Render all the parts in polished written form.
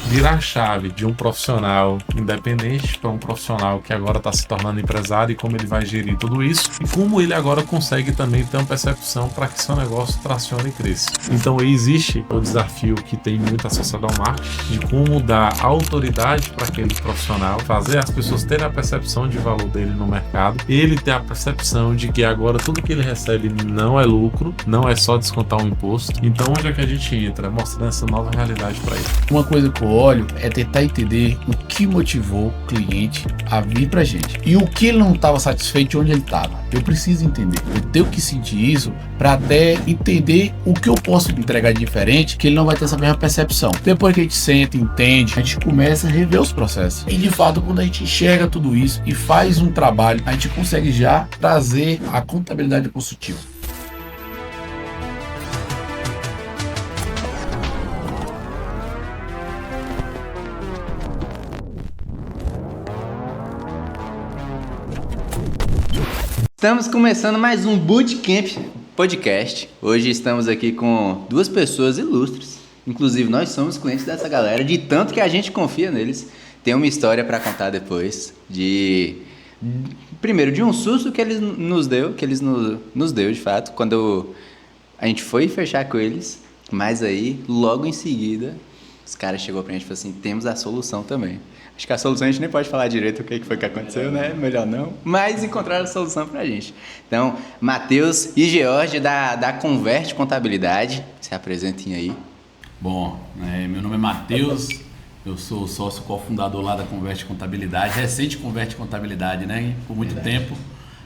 virar a chave de um profissional independente para um profissional que agora está se tornando empresário e como ele vai gerir tudo isso e como ele agora consegue também ter uma percepção para que seu negócio tracione e cresça. Então aí existe o desafio que tem muito associado ao marketing de como dar autoridade para aquele profissional, fazer as pessoas terem a percepção de valor dele no mercado, ele ter a percepção de que agora tudo que ele recebe não é lucro, não é só descontar um imposto. Então onde é que a gente entra? Mostrando essa nova realidade para ele. Uma coisa que eu olho é tentar entender o que motivou o cliente a vir pra gente e o que ele não estava satisfeito de onde ele estava. Eu preciso entender, eu tenho que sentir isso para até entender o que eu posso entregar de diferente, que ele não vai ter essa mesma percepção. Depois que a gente senta, entende, a gente começa a rever os processos. E de fato, quando a gente enxerga tudo isso e faz um trabalho, a gente consegue já trazer a contabilidade consultiva. Estamos começando mais um Bootcamp Podcast. Hoje estamos aqui com duas pessoas ilustres. Inclusive, nós somos clientes dessa galera, de tanto que a gente confia neles. Tem uma história para contar depois primeiro, de um susto que eles nos deu, de fato, quando a gente foi fechar com eles. Mas aí, logo em seguida, os caras chegou pra gente e falaram assim, temos a solução também. Acho que a solução a gente nem pode falar direito o que foi que aconteceu, né? Melhor não. Mas encontraram a solução pra gente. Então, Matheus e George da Converte Contabilidade, se apresentem aí. Bom, meu nome é Matheus, eu sou sócio cofundador lá da Converte Contabilidade, recente Converte Contabilidade, né? Por muito tempo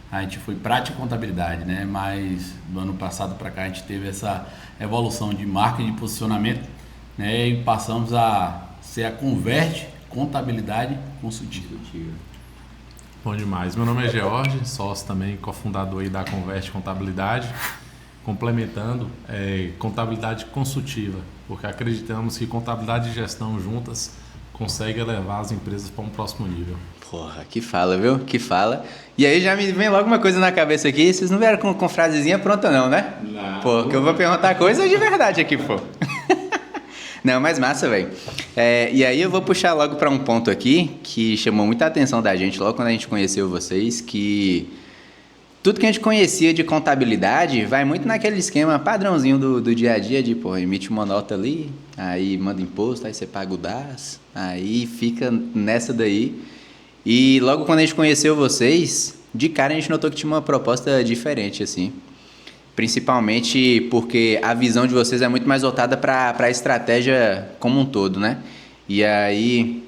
a gente foi Prática Contabilidade, né? Mas do ano passado para cá a gente teve essa evolução de marca e de posicionamento, né? E passamos a ser a Converte Contabilidade Consultiva. Bom demais. Meu nome é George, sócio também, cofundador aí da Converte Contabilidade, complementando contabilidade consultiva, porque acreditamos que contabilidade e gestão juntas conseguem levar as empresas para um próximo nível. Porra, que fala, viu? Que fala. E aí já me vem logo uma coisa na cabeça aqui, vocês não vieram com frasezinha pronta não, né? Não. Pô, que eu vou perguntar coisa de verdade aqui, pô. Não, mas massa, velho. E aí eu vou puxar logo para um ponto aqui que chamou muita atenção da gente logo quando a gente conheceu vocês, que tudo que a gente conhecia de contabilidade vai muito naquele esquema padrãozinho do dia a dia de, pô, emite uma nota ali, aí manda imposto, aí você paga o DAS, aí fica nessa daí. E logo quando a gente conheceu vocês, de cara a gente notou que tinha uma proposta diferente, assim. Principalmente porque a visão de vocês é muito mais voltada para a estratégia como um todo, né? E aí,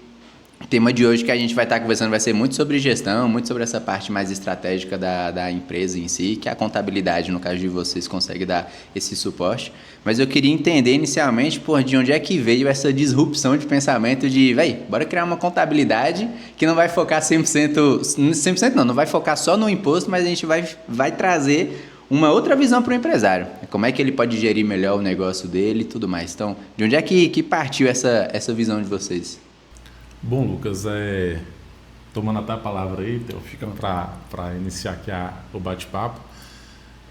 o tema de hoje que a gente vai estar conversando vai ser muito sobre gestão, muito sobre essa parte mais estratégica da empresa em si, que a contabilidade, no caso de vocês, consegue dar esse suporte. Mas eu queria entender inicialmente, de onde é que veio essa disrupção de pensamento de, bora criar uma contabilidade que não vai focar 100% não vai focar só no imposto, mas a gente vai trazer uma outra visão para o empresário. Como é que ele pode gerir melhor o negócio dele e tudo mais. Então, de onde é que partiu essa visão de vocês? Bom, Lucas, tomando até a palavra aí, então fica para iniciar aqui o bate-papo.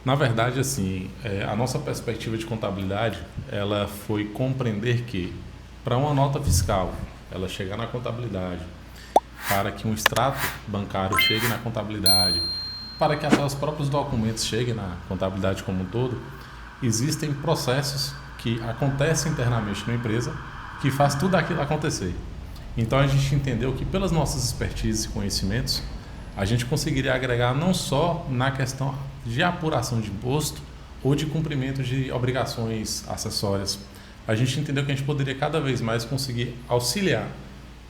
Na verdade, assim, a nossa perspectiva de contabilidade, ela foi compreender que para uma nota fiscal, ela chegar na contabilidade, para que um extrato bancário chegue na contabilidade, para que até os próprios documentos cheguem na contabilidade como um todo, existem processos que acontecem internamente na empresa que faz tudo aquilo acontecer. Então a gente entendeu que pelas nossas expertises e conhecimentos, a gente conseguiria agregar não só na questão de apuração de imposto ou de cumprimento de obrigações acessórias. A gente entendeu que a gente poderia cada vez mais conseguir auxiliar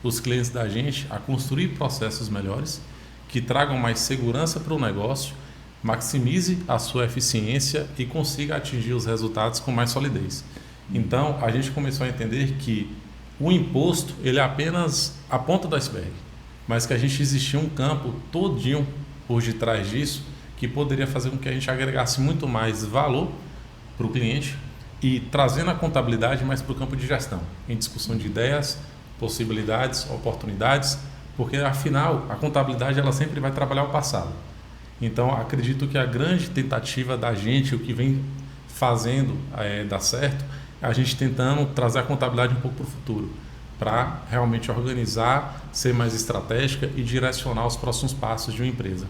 os clientes da gente a construir processos melhores que tragam mais segurança para o negócio, maximize a sua eficiência e consiga atingir os resultados com mais solidez. Então, a gente começou a entender que o imposto ele é apenas a ponta do iceberg, mas que a gente existia um campo todinho por detrás disso que poderia fazer com que a gente agregasse muito mais valor para o cliente e trazendo a contabilidade mais para o campo de gestão, em discussão de ideias, possibilidades, oportunidades, porque afinal a contabilidade ela sempre vai trabalhar o passado. Então acredito que a grande tentativa da gente, o que vem fazendo dar certo, é a gente tentando trazer a contabilidade um pouco para o futuro, para realmente organizar, ser mais estratégica e direcionar os próximos passos de uma empresa.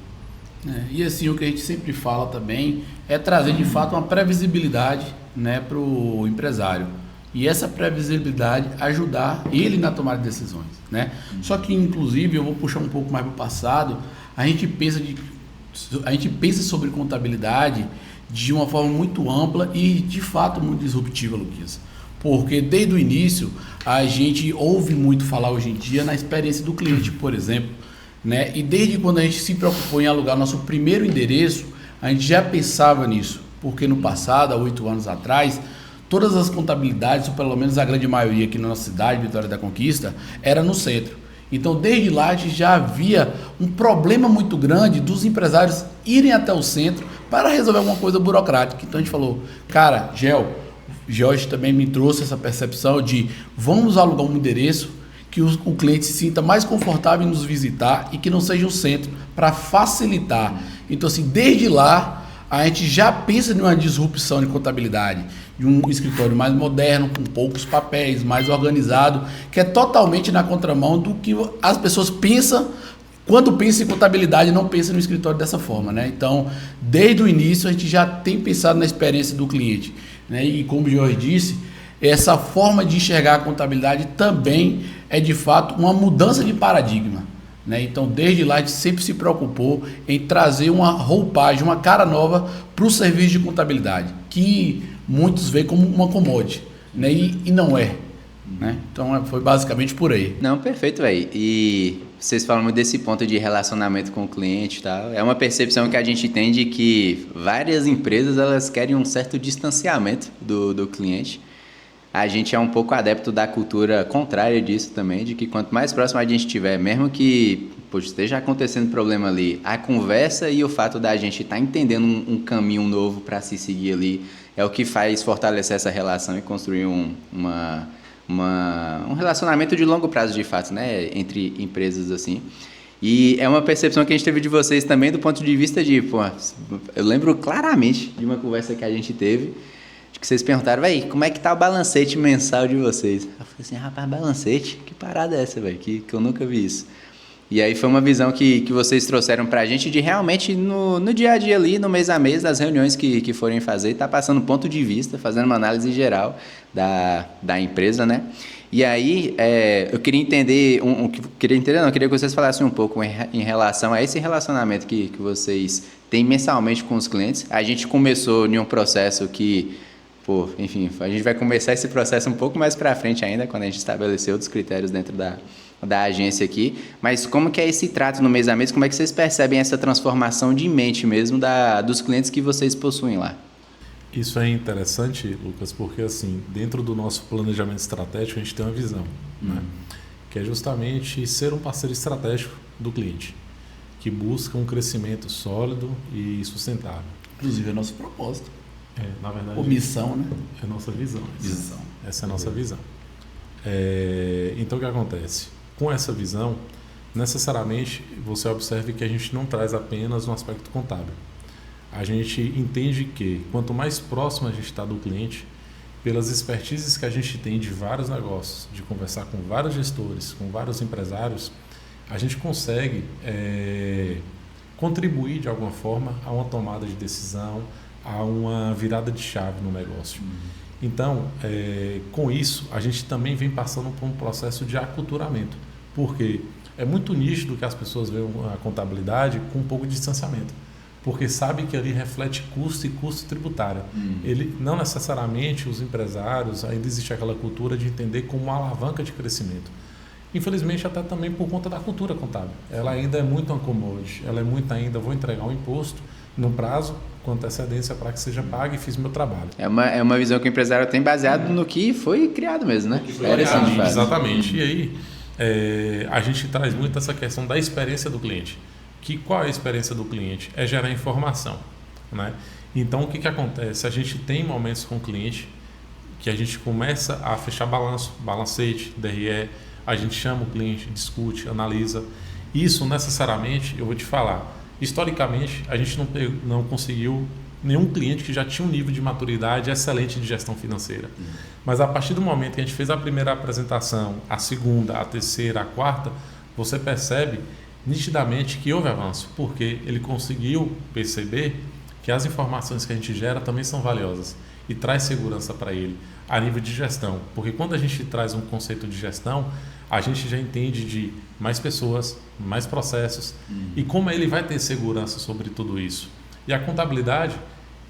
E assim, o que a gente sempre fala também é trazer de fato uma previsibilidade, né, para o empresário. E essa previsibilidade ajudar ele na tomada de decisões, né? Só que, inclusive, eu vou puxar um pouco mais para o passado, a gente pensa sobre contabilidade de uma forma muito ampla e, de fato, muito disruptiva, Luquinhas. Porque, desde o início, a gente ouve muito falar hoje em dia na experiência do cliente, por exemplo, né? E desde quando a gente se preocupou em alugar nosso primeiro endereço, a gente já pensava nisso. Porque no passado, há 8 anos atrás, todas as contabilidades, ou pelo menos a grande maioria aqui na nossa cidade, Vitória da Conquista, era no centro. Então, desde lá, a gente já havia um problema muito grande dos empresários irem até o centro para resolver alguma coisa burocrática. Então, a gente falou, cara, Jorge também me trouxe essa percepção de vamos alugar um endereço que o cliente se sinta mais confortável em nos visitar e que não seja o centro, para facilitar. Então, assim, desde lá, a gente já pensa em uma disrupção de contabilidade, de um escritório mais moderno, com poucos papéis, mais organizado, que é totalmente na contramão do que as pessoas pensam quando pensam em contabilidade, não pensam no escritório dessa forma, né? Então, desde o início, a gente já tem pensado na experiência do cliente, né? E como o Jorge disse, essa forma de enxergar a contabilidade também é, de fato, uma mudança de paradigma. Então, desde lá, a gente sempre se preocupou em trazer uma roupagem, uma cara nova para o serviço de contabilidade, que muitos veem como uma commodity, né? E não é. Né? Então, foi basicamente por aí. Não, perfeito, velho. E vocês falam muito desse ponto de relacionamento com o cliente e tal. É uma percepção que a gente tem de que várias empresas elas querem um certo distanciamento do cliente. A gente é um pouco adepto da cultura contrária disso também, de que quanto mais próximo a gente estiver, mesmo que esteja acontecendo problema ali, a conversa e o fato da gente estar entendendo um caminho novo para se seguir ali é o que faz fortalecer essa relação e construir um relacionamento de longo prazo de fato, né, entre empresas assim. E é uma percepção que a gente teve de vocês também do ponto de vista de, eu lembro claramente de uma conversa que a gente teve, que vocês perguntaram, velho, como é que tá o balancete mensal de vocês? Eu falei assim, rapaz, balancete? Que parada é essa, velho? Que eu nunca vi isso. E aí foi uma visão que vocês trouxeram pra gente de realmente no dia a dia ali, no mês a mês, das reuniões que forem fazer, tá passando ponto de vista, fazendo uma análise geral da empresa, né? E aí, eu queria entender, queria que vocês falassem um pouco em relação a esse relacionamento que vocês têm mensalmente com os clientes. A gente começou em um processo que enfim, a gente vai começar esse processo um pouco mais para frente ainda, quando a gente estabelecer outros critérios dentro da agência aqui, mas como que é esse trato no mês a mês, como é que vocês percebem essa transformação de mente mesmo dos clientes que vocês possuem lá? Isso é interessante, Lucas, porque assim, dentro do nosso planejamento estratégico a gente tem uma visão, né? Que é justamente ser um parceiro estratégico do cliente, que busca um crescimento sólido e sustentável. Inclusive é nosso propósito. Na verdade, ou missão, né? É nossa visão. Visão. Essa é a nossa visão. Então, o que acontece? Com essa visão, necessariamente, você observe que a gente não traz apenas um aspecto contábil. A gente entende que, quanto mais próximo a gente está do cliente, pelas expertises que a gente tem de vários negócios, de conversar com vários gestores, com vários empresários, a gente consegue contribuir, de alguma forma, a uma tomada de decisão, a uma virada de chave no negócio. Então, com isso, a gente também vem passando por um processo de aculturamento, porque é muito nítido que as pessoas veem a contabilidade com um pouco de distanciamento, porque sabe que ali reflete custo e custo tributário. Ele, não necessariamente os empresários, ainda existe aquela cultura de entender como uma alavanca de crescimento. Infelizmente, até também por conta da cultura contábil. Ela ainda é muito uma commodity, ela é muito ainda, vou entregar um imposto no prazo, com antecedência para que seja pago e fiz meu trabalho. É uma visão que o empresário tem baseado no que foi criado mesmo, né? Exatamente. E aí, a gente traz muito essa questão da experiência do cliente. Qual é a experiência do cliente? É gerar informação, né? Então, o que acontece? A gente tem momentos com o cliente que a gente começa a fechar balancete, DRE, a gente chama o cliente, discute, analisa. Isso, necessariamente, eu vou te falar, historicamente, a gente não conseguiu nenhum cliente que já tinha um nível de maturidade excelente de gestão financeira. Mas a partir do momento que a gente fez a primeira apresentação, a segunda, a terceira, a quarta, você percebe nitidamente que houve avanço, porque ele conseguiu perceber que as informações que a gente gera também são valiosas e traz segurança para ele a nível de gestão. Porque quando a gente traz um conceito de gestão, a gente já entende de mais pessoas, mais processos e como ele vai ter segurança sobre tudo isso. E a contabilidade,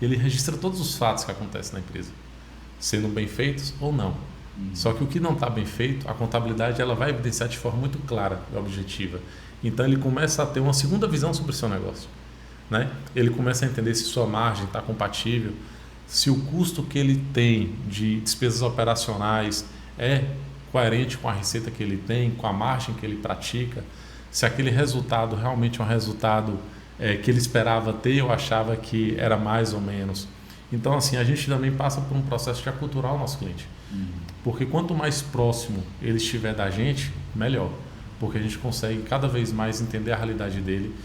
ele registra todos os fatos que acontecem na empresa, sendo bem feitos ou não. Só que o que não está bem feito, a contabilidade ela vai evidenciar de forma muito clara e objetiva. Então ele começa a ter uma segunda visão sobre o seu negócio, né? Ele começa a entender se sua margem está compatível, se o custo que ele tem de despesas operacionais é coerente com a receita que ele tem, com a margem que ele pratica, se aquele resultado realmente é um resultado que ele esperava ter ou achava que era mais ou menos. Então, assim, a gente também passa por um processo de aculturar o nosso cliente. Porque quanto mais próximo ele estiver da gente, melhor. Porque a gente consegue cada vez mais entender a realidade dele.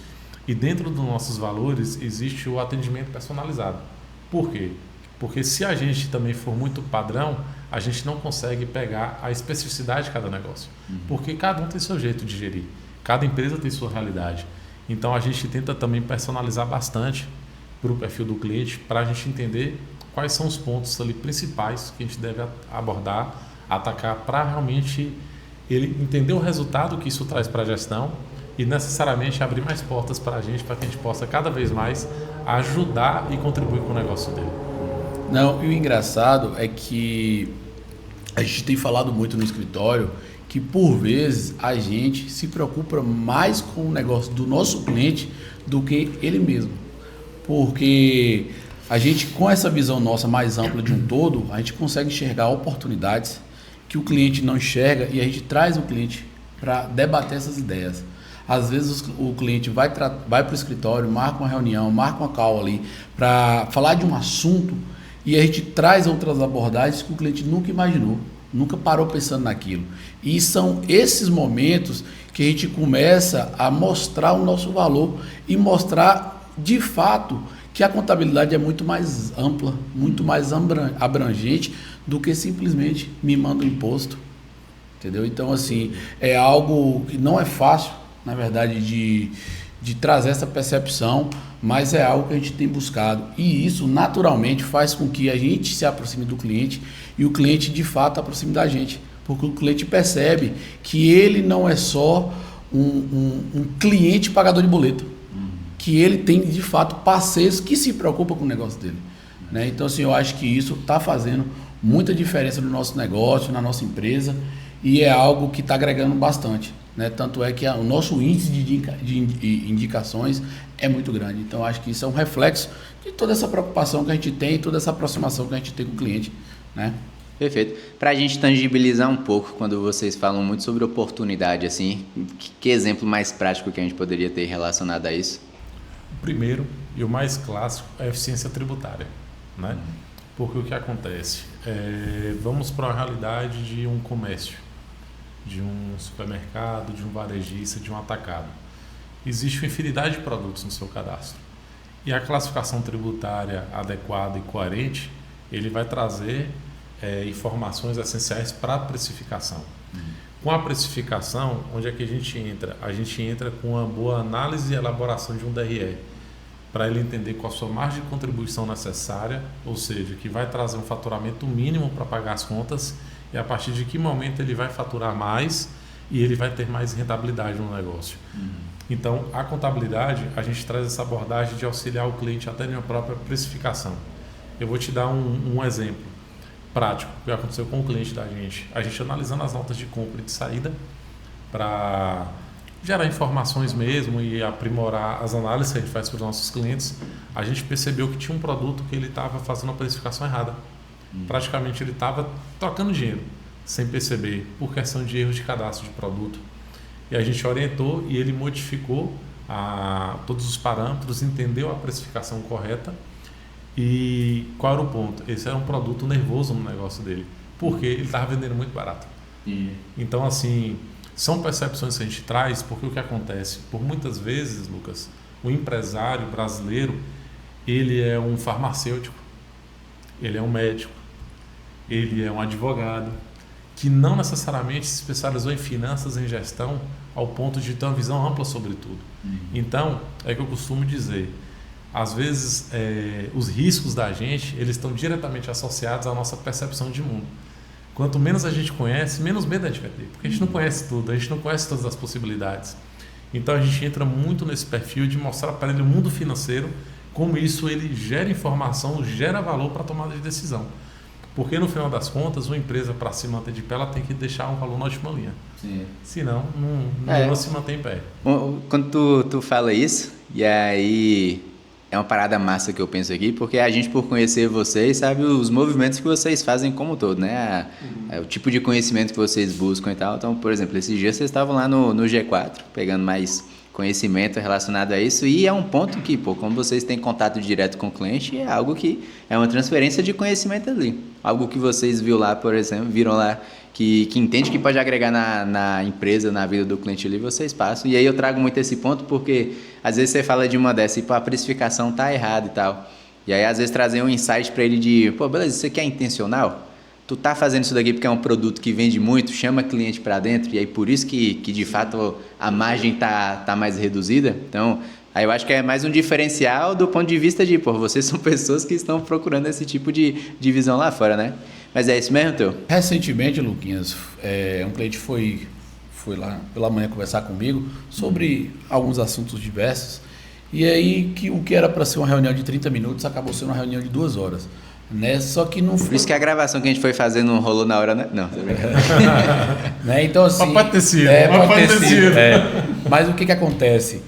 E dentro dos nossos valores existe o atendimento personalizado. Por quê? Porque se a gente também for muito padrão, a gente não consegue pegar a especificidade de cada negócio. Porque cada um tem seu jeito de gerir. Cada empresa tem sua realidade. Então a gente tenta também personalizar bastante para o perfil do cliente, para a gente entender quais são os pontos ali principais que a gente deve abordar, atacar, para realmente ele entender o resultado que isso traz para a gestão e necessariamente abrir mais portas para a gente gente possa cada vez mais ajudar e contribuir com o negócio dele. Não, e o engraçado é que a gente tem falado muito no escritório que por vezes a gente se preocupa mais com o negócio do nosso cliente do que ele mesmo. Porque a gente, com essa visão nossa mais ampla de um todo, a gente consegue enxergar oportunidades que o cliente não enxerga e a gente traz o cliente para debater essas ideias. Às vezes o cliente vai para o escritório, marca uma reunião, marca uma call ali para falar de um assunto e a gente traz outras abordagens que o cliente nunca imaginou, nunca parou pensando naquilo. E são esses momentos que a gente começa a mostrar o nosso valor e mostrar de fato que a contabilidade é muito mais ampla, muito mais abrangente do que simplesmente me manda um imposto, entendeu? Então, assim, é algo que não é fácil, na verdade, de trazer essa percepção, mas é algo que a gente tem buscado. E isso, naturalmente, faz com que a gente se aproxime do cliente e o cliente, de fato, aproxime da gente. Porque o cliente percebe que ele não é só um cliente pagador de boleto, que ele tem, de fato, parceiros que se preocupam com o negócio dele, né? Então, assim, eu acho que isso está fazendo muita diferença no nosso negócio, na nossa empresa, e é algo que está agregando bastante, né? Tanto é que o nosso índice de indicações é muito grande. Então, acho que isso é um reflexo de toda essa preocupação que a gente tem, toda essa aproximação que a gente tem com o cliente, né? Perfeito. Para a gente tangibilizar um pouco, quando vocês falam muito sobre oportunidade, assim, que exemplo mais prático que a gente poderia ter relacionado a isso? O primeiro e o mais clássico é a eficiência tributária, né? Porque o que acontece? Vamos para a realidade de um comércio, de um supermercado, de um varejista, de um atacado. Existe uma infinidade de produtos no seu cadastro. E a classificação tributária adequada e coerente, ele vai trazer informações essenciais para a precificação. Com a precificação, onde é que a gente entra? A gente entra com uma boa análise e elaboração de um DRE, para ele entender qual a sua margem de contribuição necessária, ou seja, que vai trazer um faturamento mínimo para pagar as contas e a partir de que momento ele vai faturar mais e ele vai ter mais rentabilidade no negócio. Então, a contabilidade, a gente traz essa abordagem de auxiliar o cliente até na própria precificação. Eu vou te dar um exemplo prático que aconteceu com o cliente da gente. A gente analisando as notas de compra e de saída para gerar informações mesmo e aprimorar as análises que a gente faz para os nossos clientes, a gente percebeu que tinha um produto que ele estava fazendo a precificação errada. Praticamente ele estava trocando dinheiro sem perceber por questão de erros de cadastro de produto. E a gente orientou e ele modificou todos os parâmetros, entendeu a precificação correta. E qual era o ponto? Esse era um produto nervoso no negócio dele, porque ele estava vendendo muito barato. Então, assim, são percepções que a gente traz, porque o que acontece? Por muitas vezes, Lucas, o empresário brasileiro, ele é um farmacêutico, ele é um médico, ele é um advogado, que não necessariamente se especializou em finanças, em gestão, ao ponto de ter uma visão ampla sobre tudo. Então, é que eu costumo dizer, às vezes os riscos da gente, eles estão diretamente associados à nossa percepção de mundo. Quanto menos a gente conhece, menos medo a gente vai ter, porque a gente não conhece tudo, a gente não conhece todas as possibilidades. Então a gente entra muito nesse perfil de mostrar para ele o mundo financeiro, como isso ele gera informação, gera valor para a tomada de decisão. Porque no final das contas, uma empresa para se manter de pé, ela tem que deixar um valor na última linha. Sim. Senão, não se mantém em pé. Quando tu fala isso, e aí é uma parada massa que eu penso aqui, porque a gente, por conhecer vocês, sabe os movimentos que vocês fazem como um todo, né? O tipo de conhecimento que vocês buscam e tal. Então, por exemplo, esses dias vocês estavam lá no G4, pegando mais conhecimento relacionado a isso, e é um ponto que, como vocês têm contato direto com o cliente, é algo que é uma transferência de conhecimento ali. Algo que vocês viram lá, por exemplo, que entende que pode agregar na empresa, na vida do cliente ali, vocês passam. E aí eu trago muito esse ponto porque às vezes você fala de uma dessa e a precificação tá errada e tal. E aí às vezes trazer um insight para ele de, beleza, isso aqui é intencional? Tu tá fazendo isso daqui porque é um produto que vende muito, chama cliente para dentro, e aí por isso que de fato a margem tá mais reduzida. Então, aí eu acho que é mais um diferencial do ponto de vista de, vocês são pessoas que estão procurando esse tipo de visão lá fora, né? Mas é isso mesmo, teu? Recentemente, Luquinhas, um cliente foi lá pela manhã conversar comigo sobre alguns assuntos diversos, e aí o que era para ser uma reunião de 30 minutos acabou sendo uma reunião de 2 horas. Né? Só que não foi... Por isso que a gravação que a gente foi fazer não rolou na hora, né? Não, tô brincando. Né? Então, assim, pode ter sido. Mas o que acontece?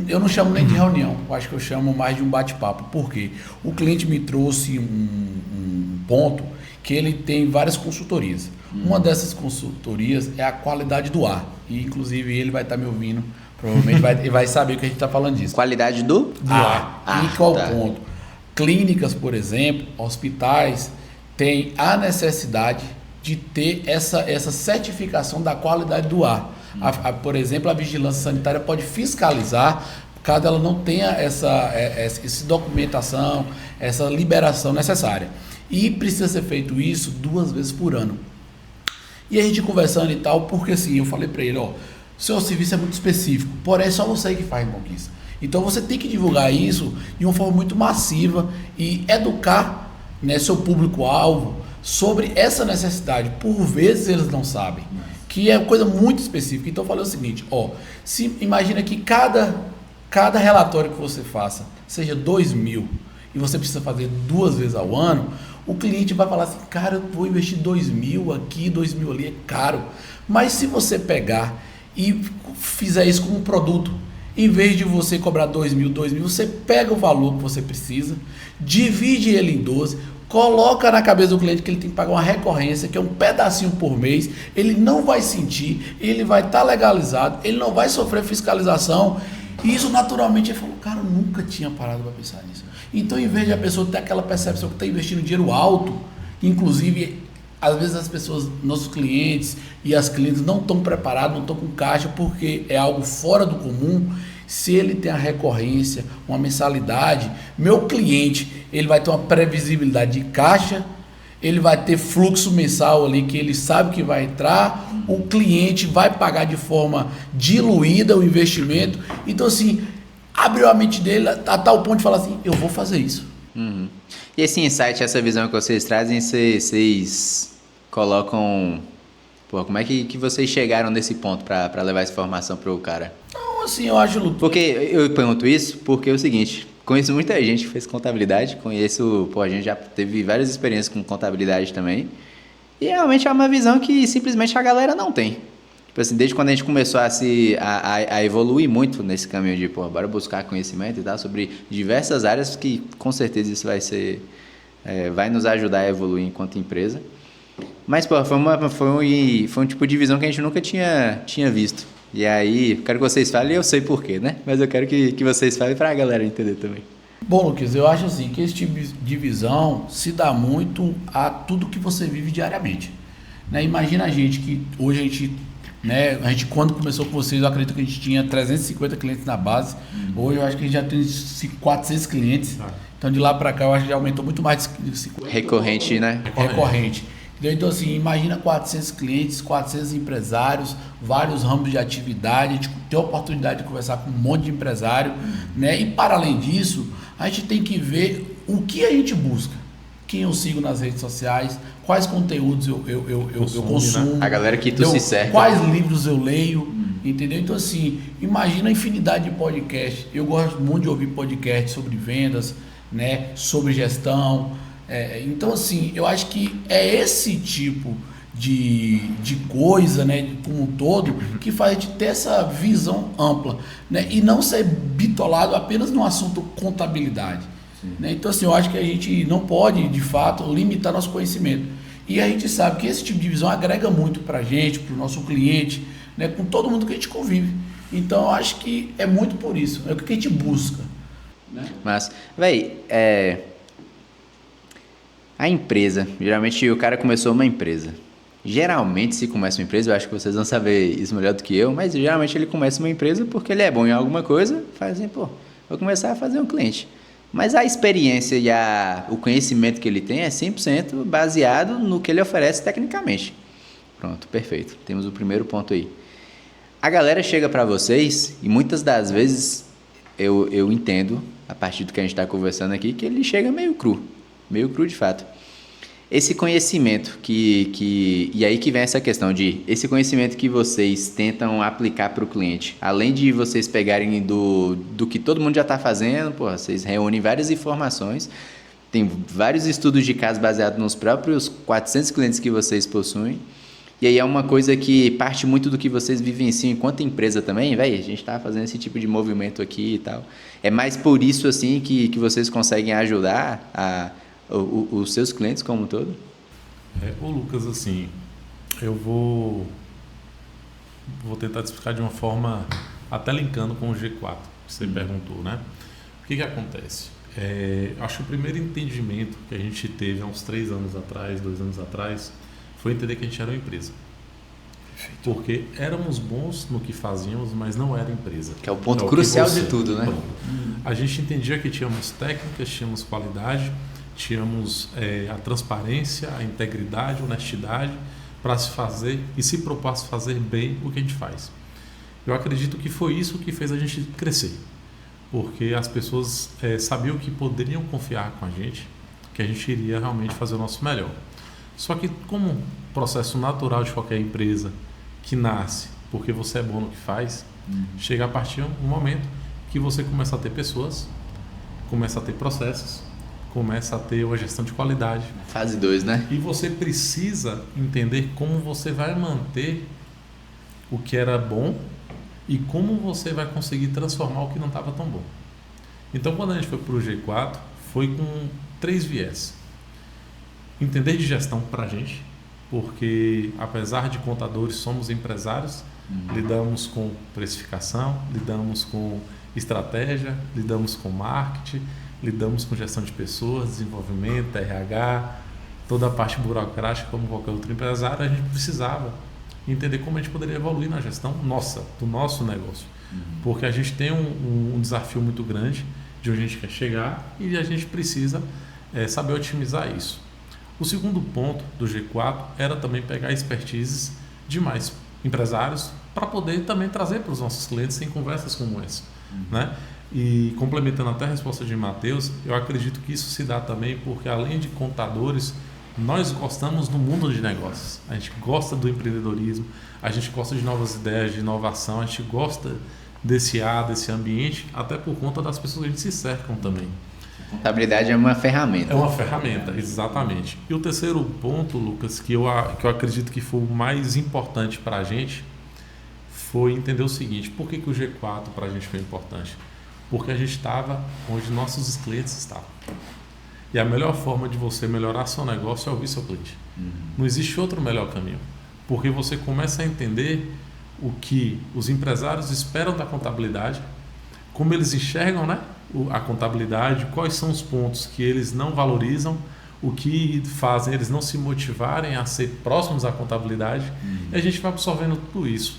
Eu não chamo nem de reunião, eu acho que eu chamo mais de um bate-papo. Por quê? O cliente me trouxe um ponto que ele tem várias consultorias. Uma dessas consultorias é a qualidade do ar. E, inclusive, ele vai estar me ouvindo, provavelmente vai saber que a gente está falando disso. Qualidade do ar. E qual o ponto? Clínicas, por exemplo, hospitais, têm a necessidade de ter essa certificação da qualidade do ar. Por exemplo, a vigilância sanitária pode fiscalizar caso ela não tenha essa documentação, essa liberação necessária. E precisa ser feito isso 2 vezes por ano. E a gente conversando e tal, porque assim, eu falei para ele, seu serviço é muito específico, porém é só você que faz em Conquista. Então você tem que divulgar isso de uma forma muito massiva e educar, né, seu público-alvo sobre essa necessidade. Por vezes eles não sabem, que é coisa muito específica. Então eu falei o seguinte, imagina que cada relatório que você faça seja 2.000 e você precisa fazer 2 vezes ao ano, o cliente vai falar assim, cara, eu vou investir 2.000 aqui, 2.000 ali, é caro. Mas se você pegar e fizer isso como um produto, em vez de você cobrar 2.000, você pega o valor que você precisa, divide ele em 12, coloca na cabeça do cliente que ele tem que pagar uma recorrência, que é um pedacinho por mês, ele não vai sentir, ele vai estar legalizado, ele não vai sofrer fiscalização, e isso naturalmente ele falou, cara, eu nunca tinha parado para pensar nisso. Então, em vez de a pessoa ter aquela percepção que está investindo dinheiro alto, inclusive, às vezes as pessoas, nossos clientes e as clientes não estão preparados, não estão com caixa, porque é algo fora do comum. Se ele tem a recorrência, uma mensalidade, meu cliente, ele vai ter uma previsibilidade de caixa, ele vai ter fluxo mensal ali que ele sabe que vai entrar, o cliente vai pagar de forma diluída o investimento. Então, assim, abriu a mente dele a tal ponto de falar assim, eu vou fazer isso. Uhum. E esse insight, essa visão que vocês trazem, vocês colocam... como é que vocês chegaram nesse ponto para levar essa informação para o cara? Não, assim, eu acho... Porque eu pergunto isso porque é o seguinte, conheço muita gente que fez contabilidade, a gente já teve várias experiências com contabilidade também, e realmente é uma visão que simplesmente a galera não tem. Tipo assim, desde quando a gente começou a evoluir muito nesse caminho de, bora buscar conhecimento e tal, sobre diversas áreas que com certeza isso vai nos ajudar a evoluir enquanto empresa. Mas, foi um tipo de visão que a gente nunca tinha visto. E aí, quero que vocês falem, eu sei porquê, né? Mas eu quero que vocês falem para a galera entender também. Bom, Lucas, eu acho assim, que esse tipo de visão se dá muito a tudo que você vive diariamente. Né? Imagina a gente que hoje a gente né? A gente, quando começou com vocês, eu acredito que a gente tinha 350 clientes na base. Hoje eu acho que a gente já tem 400 clientes. Então de lá para cá eu acho que já aumentou muito mais de 50. Recorrente, né? Recorrente. Então assim, imagina 400 clientes, 400 empresários, vários ramos de atividade, a gente tem a oportunidade de conversar com um monte de empresário, né? E para além disso, a gente tem que ver o que a gente busca. Quem eu sigo nas redes sociais, quais conteúdos eu consumo, né? A galera que tu se cerca. Quais livros eu leio, entendeu? Então assim, imagina a infinidade de podcasts. Eu gosto muito de ouvir podcasts sobre vendas, né? Sobre gestão. Então assim, eu acho que é esse tipo de coisa, né, como um todo, que faz a gente ter essa visão ampla, né, e não ser bitolado apenas no assunto contabilidade. Né? Então assim, eu acho que a gente não pode, de fato, limitar nosso conhecimento. E a gente sabe que esse tipo de visão agrega muito para a gente, para o nosso cliente, né, com todo mundo que a gente convive. Então eu acho que é muito por isso, é o que a gente busca. Né? Mas, a empresa, geralmente o cara começou uma empresa. Geralmente, se começa uma empresa, eu acho que vocês vão saber isso melhor do que eu, mas geralmente ele começa uma empresa porque ele é bom em alguma coisa, faz assim, vou começar a fazer um cliente. Mas a experiência e o conhecimento que ele tem é 100% baseado no que ele oferece tecnicamente. Pronto, perfeito. Temos o primeiro ponto aí. A galera chega para vocês e muitas das vezes eu entendo, a partir do que a gente está conversando aqui, que ele chega meio cru de fato. Esse conhecimento e aí que vem essa questão esse conhecimento que vocês tentam aplicar para o cliente, além de vocês pegarem do que todo mundo já está fazendo, vocês reúnem várias informações, tem vários estudos de caso baseados nos próprios 400 clientes que vocês possuem, e aí é uma coisa que parte muito do que vocês vivenciam enquanto empresa também, a gente está fazendo esse tipo de movimento aqui e tal. É mais por isso assim que vocês conseguem ajudar os seus clientes como um todo? Ô Lucas, assim, eu vou tentar te explicar de uma forma até linkando com o G4 que você perguntou, né? O que acontece? Acho que o primeiro entendimento que a gente teve há uns 2 anos atrás, foi entender que a gente era uma empresa. Perfeito. Porque éramos bons no que fazíamos, mas não era empresa. Que é o ponto crucial de tudo, né? A gente entendia que tínhamos técnicas, tínhamos qualidade, tínhamos a transparência, a integridade, a honestidade para se fazer e se propor a fazer bem o que a gente faz. Eu acredito que foi isso que fez a gente crescer, porque as pessoas sabiam que poderiam confiar com a gente, que a gente iria realmente fazer o nosso melhor. Só que como um processo natural de qualquer empresa que nasce porque você é bom no que faz, chega a partir um momento que você começa a ter pessoas, começa a ter processos, começa a ter uma gestão de qualidade. Fase 2, né? E você precisa entender como você vai manter o que era bom e como você vai conseguir transformar o que não estava tão bom. Então, quando a gente foi para o G4, foi com 3 viés. Entender de gestão para a gente, porque apesar de contadores, somos empresários, lidamos com precificação, lidamos com estratégia, lidamos com marketing, lidamos com gestão de pessoas, desenvolvimento, RH, toda a parte burocrática como qualquer outro empresário. A gente precisava entender como a gente poderia evoluir na gestão do nosso negócio. Porque a gente tem um desafio muito grande de onde a gente quer chegar e a gente precisa saber otimizar isso. O segundo ponto do G4 era também pegar expertises de mais empresários para poder também trazer para os nossos clientes em conversas como essa, né? E complementando até a resposta de Matheus, eu acredito que isso se dá também porque, além de contadores, nós gostamos do mundo de negócios. A gente gosta do empreendedorismo, a gente gosta de novas ideias, de inovação, a gente gosta desse ambiente, até por conta das pessoas que a gente se cercam também. A contabilidade é uma ferramenta. É uma ferramenta, exatamente. E o terceiro ponto, Lucas, que eu acredito que foi o mais importante para a gente, foi entender o seguinte: por que o G4 para a gente foi importante? Porque a gente estava onde nossos clientes estavam. E a melhor forma de você melhorar seu negócio é ouvir seu cliente. Não existe outro melhor caminho. Porque você começa a entender o que os empresários esperam da contabilidade, como eles enxergam, né, a contabilidade, quais são os pontos que eles não valorizam, o que fazem eles não se motivarem a ser próximos à contabilidade, e a gente vai absorvendo tudo isso.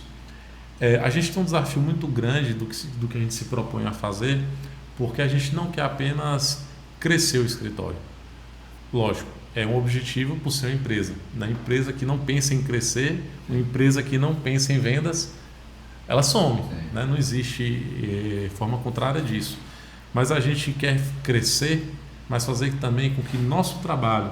A gente tem um desafio muito grande do que a gente se propõe a fazer, porque a gente não quer apenas crescer o escritório. Lógico, é um objetivo por ser uma empresa. Na empresa que não pensa em crescer, uma empresa que não pensa em vendas, ela some, né? Não existe forma contrária disso. Mas a gente quer crescer, mas fazer também com que nosso trabalho,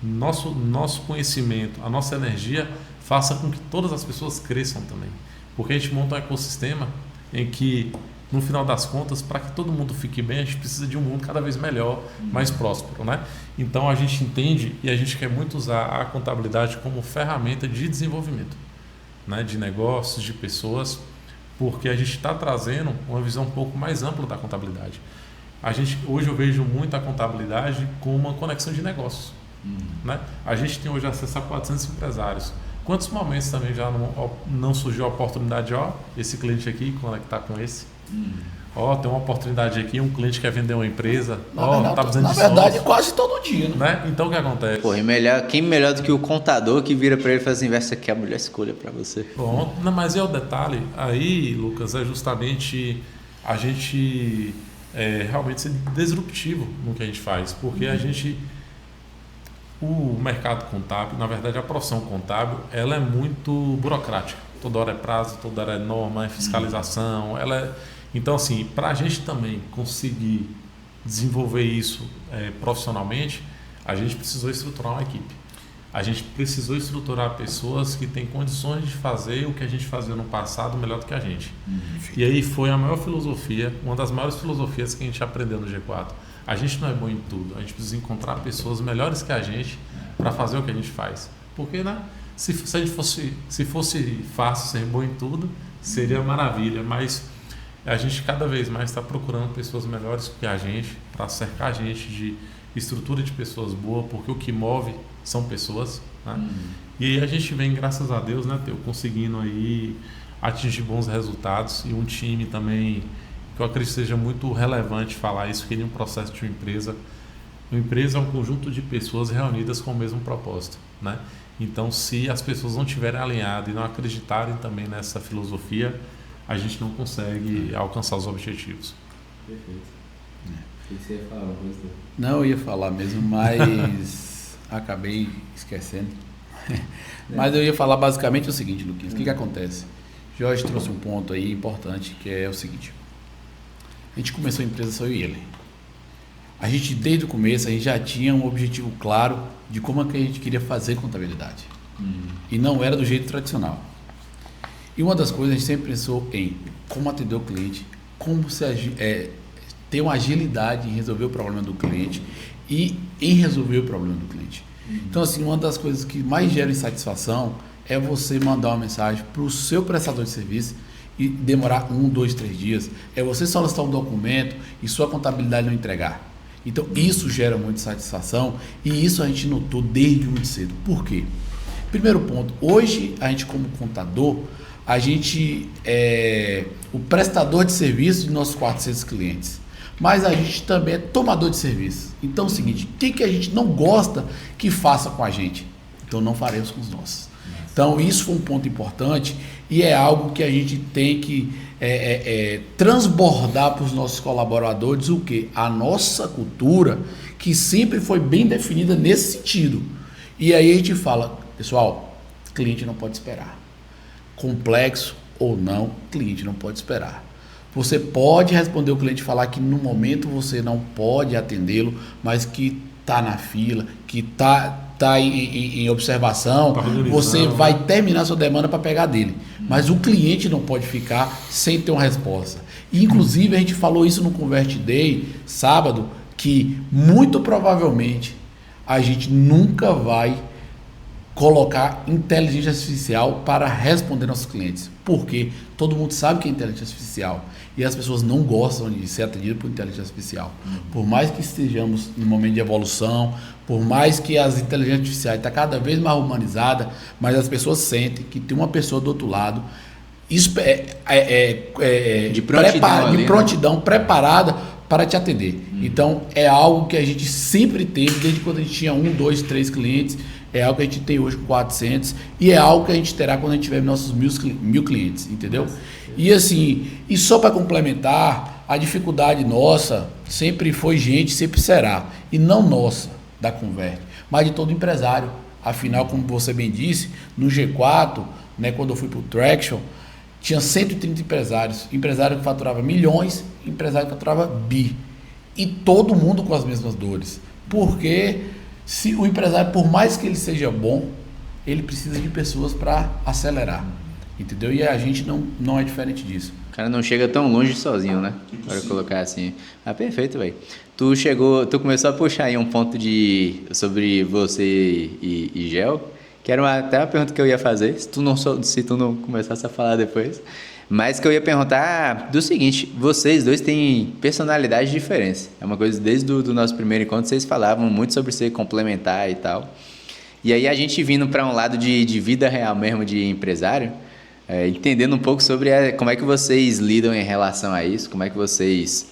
nosso conhecimento, a nossa energia faça com que todas as pessoas cresçam também. Porque a gente monta um ecossistema em que, no final das contas, para que todo mundo fique bem, a gente precisa de um mundo cada vez melhor, mais próspero, né? Então a gente entende e a gente quer muito usar a contabilidade como ferramenta de desenvolvimento, né? De negócios, de pessoas, porque a gente está trazendo uma visão um pouco mais ampla da contabilidade. Hoje eu vejo muito a contabilidade como uma conexão de negócios, né? A gente tem hoje acesso a 400 empresários. Quantos momentos também já não surgiu a oportunidade, esse cliente aqui conectar com esse? Tem uma oportunidade aqui, um cliente quer vender uma empresa, tá precisando de verdade, sócio. quase todo dia, né? Então o que acontece? Pô, quem melhor do que o contador que vira para ele e fala assim, essa aqui é a melhor escolha para você. Pronto, mas é o detalhe, aí, Lucas, é justamente a gente realmente ser disruptivo no que a gente faz, porque o mercado contábil, na verdade a profissão contábil, ela é muito burocrática. Toda hora é prazo, toda hora é norma, é fiscalização. Então, assim, para a gente também conseguir desenvolver isso profissionalmente, a gente precisou estruturar uma equipe. A gente precisou estruturar pessoas que têm condições de fazer o que a gente fazia no passado melhor do que a gente. E aí foi a maior filosofia, uma das maiores filosofias que a gente aprendeu no G4. A gente não é bom em tudo, a gente precisa encontrar pessoas melhores que a gente para fazer o que a gente faz. Porque, né, se fosse fácil ser bom em tudo, seria maravilha, mas a gente cada vez mais está procurando pessoas melhores que a gente para cercar a gente de estrutura de pessoas boas, porque o que move são pessoas, né? E aí a gente vem, graças a Deus, né, Teu, conseguindo aí atingir bons resultados e um time também que eu acredito que seja muito relevante falar isso, que em um processo de uma empresa é um conjunto de pessoas reunidas com o mesmo propósito, né? Então, se as pessoas não estiverem alinhadas e não acreditarem também nessa filosofia, a gente não consegue alcançar os objetivos. Perfeito. O que você ia falar? Não, eu ia falar mesmo, mas acabei esquecendo. Mas eu ia falar basicamente o seguinte, Luquinhas, o que acontece? Jorge trouxe um ponto aí importante, que é o seguinte. A gente começou a empresa, só eu e ele. A gente, desde o começo, a gente já tinha um objetivo claro de como é que a gente queria fazer contabilidade. E não era do jeito tradicional. E uma das coisas, a gente sempre pensou em como atender o cliente, como ter uma agilidade em resolver o problema do cliente e em resolver o problema do cliente. Então, assim, uma das coisas que mais gera insatisfação é você mandar uma mensagem para o seu prestador de serviço e demorar 1, 2, 3 dias. É você solicitar um documento e sua contabilidade não entregar. Então, isso gera muita insatisfação e isso a gente notou desde muito cedo. Por quê? Primeiro ponto, hoje a gente como contador, a gente é o prestador de serviço de nossos 400 clientes. Mas a gente também é tomador de serviço. Então é o seguinte, o que a gente não gosta que faça com a gente? Então não faremos com os nossos. Então isso foi um ponto importante e é algo que a gente tem que transbordar para os nossos colaboradores o quê? A nossa cultura, que sempre foi bem definida nesse sentido. E aí a gente fala, pessoal, cliente não pode esperar. Complexo ou não, cliente não pode esperar. Você pode responder o cliente e falar que no momento você não pode atendê-lo, mas que está na fila, que está em observação, você vai terminar sua demanda para pegar dele. Mas o cliente não pode ficar sem ter uma resposta. E, inclusive, a gente falou isso no Convert Day, sábado, que muito provavelmente a gente nunca vai colocar inteligência artificial para responder nossos clientes. Porque todo mundo sabe que é inteligência artificial e as pessoas não gostam de ser atendidas por inteligência artificial. Por mais que estejamos em um momento de evolução, por mais que as inteligências artificiais estão cada vez mais humanizadas, mas as pessoas sentem que tem uma pessoa do outro lado de prontidão, preparada para te atender. Então, é algo que a gente sempre teve, desde quando a gente tinha 1, 2, 3 clientes, é algo que a gente tem hoje com 400, e é algo que a gente terá quando a gente tiver nossos 1.000 clientes, entendeu? E assim, e só para complementar, a dificuldade nossa sempre foi gente, sempre será, e não nossa, da Convert, mas de todo empresário. Afinal, como você bem disse, no G4, né, quando eu fui para o Traction, tinha 130 empresários. Empresário que faturava milhões, empresário que faturava bi. E todo mundo com as mesmas dores. Porque se o empresário, por mais que ele seja bom, ele precisa de pessoas para acelerar. Entendeu? E a gente não é diferente disso. O cara não chega tão longe sozinho, né? Para colocar assim. Ah, perfeito, velho. Tu começou a puxar aí um ponto sobre você e Gel, que era até uma pergunta que eu ia fazer, se tu não começasse a falar depois. Mas que eu ia perguntar do seguinte: vocês dois têm personalidades diferentes. É uma coisa, desde o nosso primeiro encontro, vocês falavam muito sobre ser complementar e tal. E aí a gente vindo para um lado de vida real mesmo, de empresário, entendendo um pouco sobre como é que vocês lidam em relação a isso, como é que vocês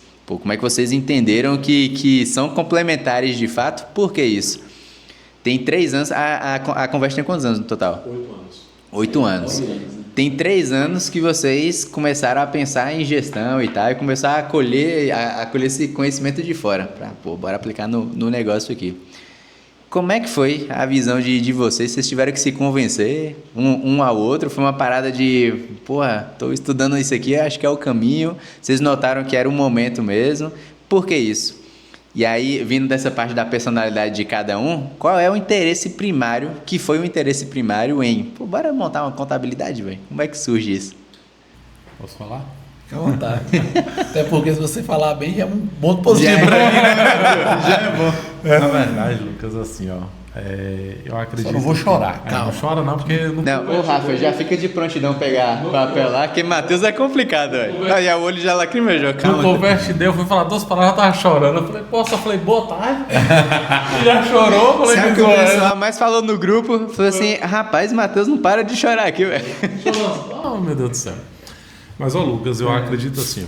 entenderam que são complementares de fato. Por que isso? Tem 3 anos, a conversa tem quantos anos no total? 8 anos. Tem 3 anos que vocês começaram a pensar em gestão e tal, e começaram a colher esse conhecimento de fora, bora aplicar no negócio aqui. Como é que foi a visão de vocês? Vocês tiveram que se convencer um ao outro? Foi uma parada de, tô estudando isso aqui, acho que é o caminho. Vocês notaram que era o momento mesmo. Por que isso? E aí, vindo dessa parte da personalidade de cada um, qual é o interesse primário, que foi o interesse primário em, bora montar uma contabilidade, velho? Como é que surge isso? Posso falar? Fica à vontade. Até porque se você falar bem, já é um ponto positivo pra mim, né? Já é bom. Na verdade, Lucas, assim, eu acredito... Só não vou chorar, calma. Não chora não, porque... Não, Rafa, já fica de prontidão pegar papel lá, que Matheus é complicado, velho. Aí o olho já lacrimejou, calma. No Convert eu fui falar 2 palavras, eu tava chorando. Eu falei, boa tarde. Já chorou? Falei, sabe o que o pessoal mais falou no grupo? Falou assim, rapaz, Matheus não para de chorar aqui, velho. Oh, meu Deus do céu. Mas, Lucas, eu acredito assim,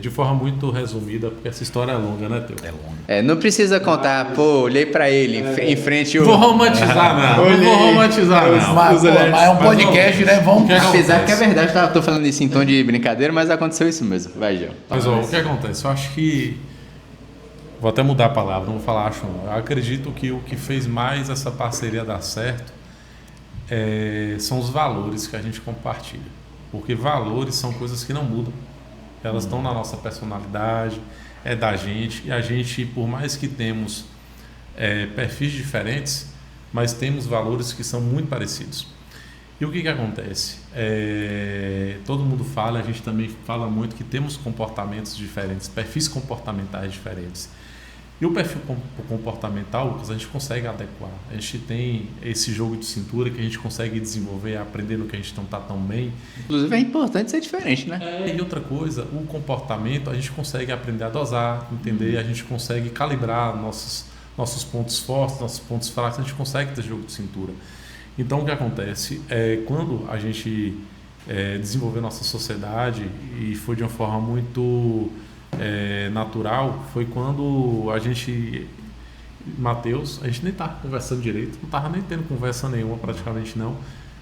de forma muito resumida, porque essa história é longa, né, Teu? É longa. Não precisa contar, olhei pra ele em frente... Vou romantizar, não. Não vou romantizar, não. Mas é um podcast, né? Vamos... Apesar que é verdade, tô falando isso em tom de brincadeira, mas aconteceu isso mesmo. Vai, Gil. Mas, o que acontece? Eu acho que... Vou até mudar a palavra, não vou falar acho não. Eu acredito que o que fez mais essa parceria dar certo são os valores que a gente compartilha. Porque valores são coisas que não mudam. Elas estão na nossa personalidade, é da gente. E a gente, por mais que temos perfis diferentes, mas temos valores que são muito parecidos. E o que acontece? Todo mundo fala, a gente também fala muito que temos comportamentos diferentes, perfis comportamentais diferentes. E o perfil comportamental, Lucas, a gente consegue adequar. A gente tem esse jogo de cintura que a gente consegue desenvolver, aprender no que a gente não está tão bem. Inclusive é importante ser diferente, né? E outra coisa, o comportamento a gente consegue aprender a dosar, entender, a gente consegue calibrar nossos pontos fortes, nossos pontos fracos, a gente consegue ter jogo de cintura. Então o que acontece? Quando a gente desenvolveu nossa sociedade e foi de uma forma muito... natural, foi quando a gente, Matheus, a gente nem estava conversando direito, não estava nem tendo conversa nenhuma, praticamente não.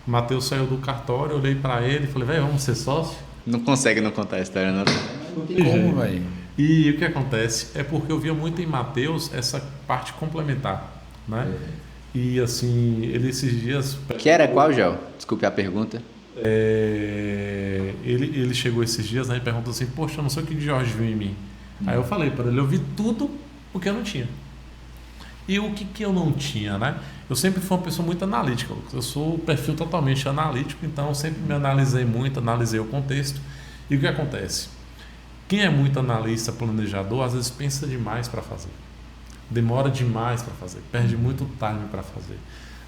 Matheus saiu do cartório, eu olhei para ele e falei, velho, vamos ser sócio? Não consegue não contar a história, não. Como, velho? E o que acontece é porque eu via muito em Matheus essa parte complementar, né? E assim, ele esses dias... Que era qual, Gel? Desculpe a pergunta. Ele chegou esses dias, né, e perguntou assim, poxa, eu não sei o que Jorge viu em mim. Aí eu falei para ele, eu vi tudo o que eu não tinha. E o que eu não tinha, né? Eu sempre fui uma pessoa muito analítica, eu sou o perfil totalmente analítico, então eu sempre me analisei muito, analisei o contexto. E o que acontece? Quem é muito analista, planejador, às vezes pensa demais para fazer. Demora demais para fazer, perde muito time para fazer.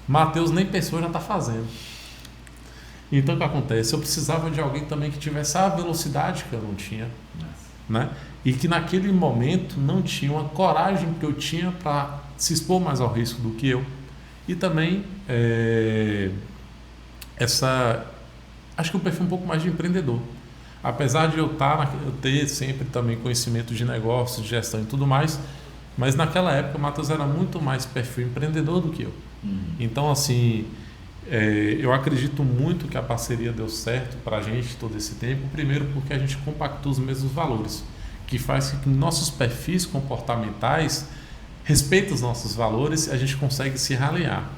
Matheus nem pensou, já está fazendo. Então o que acontece? Eu precisava de alguém também que tivesse a velocidade que eu não tinha, né? E que naquele momento não tinha uma coragem que eu tinha para se expor mais ao risco do que eu. E também acho que o perfil um pouco mais de empreendedor. apesar de eu ter sempre também conhecimento de negócio, de gestão e tudo mais, mas naquela época o Matheus era muito mais perfil empreendedor do que eu. Então, assim, eu acredito muito que a parceria deu certo para a gente todo esse tempo. Primeiro porque a gente compactou os mesmos valores, que faz que nossos perfis comportamentais respeitem os nossos valores e a gente consegue se realinhar.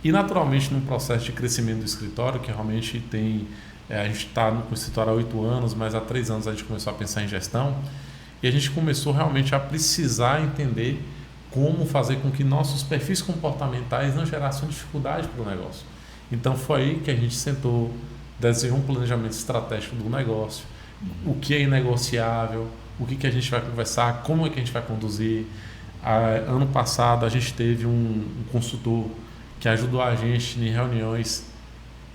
E naturalmente num processo de crescimento do escritório, que realmente tem... a gente está no escritório há 8 anos, mas há 3 anos a gente começou a pensar em gestão e a gente começou realmente a precisar entender como fazer com que nossos perfis comportamentais não gerassem dificuldade para o negócio. Então foi aí que a gente sentou, desenhou um planejamento estratégico do negócio, o que é inegociável, o que a gente vai conversar, como é que a gente vai conduzir. Ano passado a gente teve um consultor que ajudou a gente em reuniões,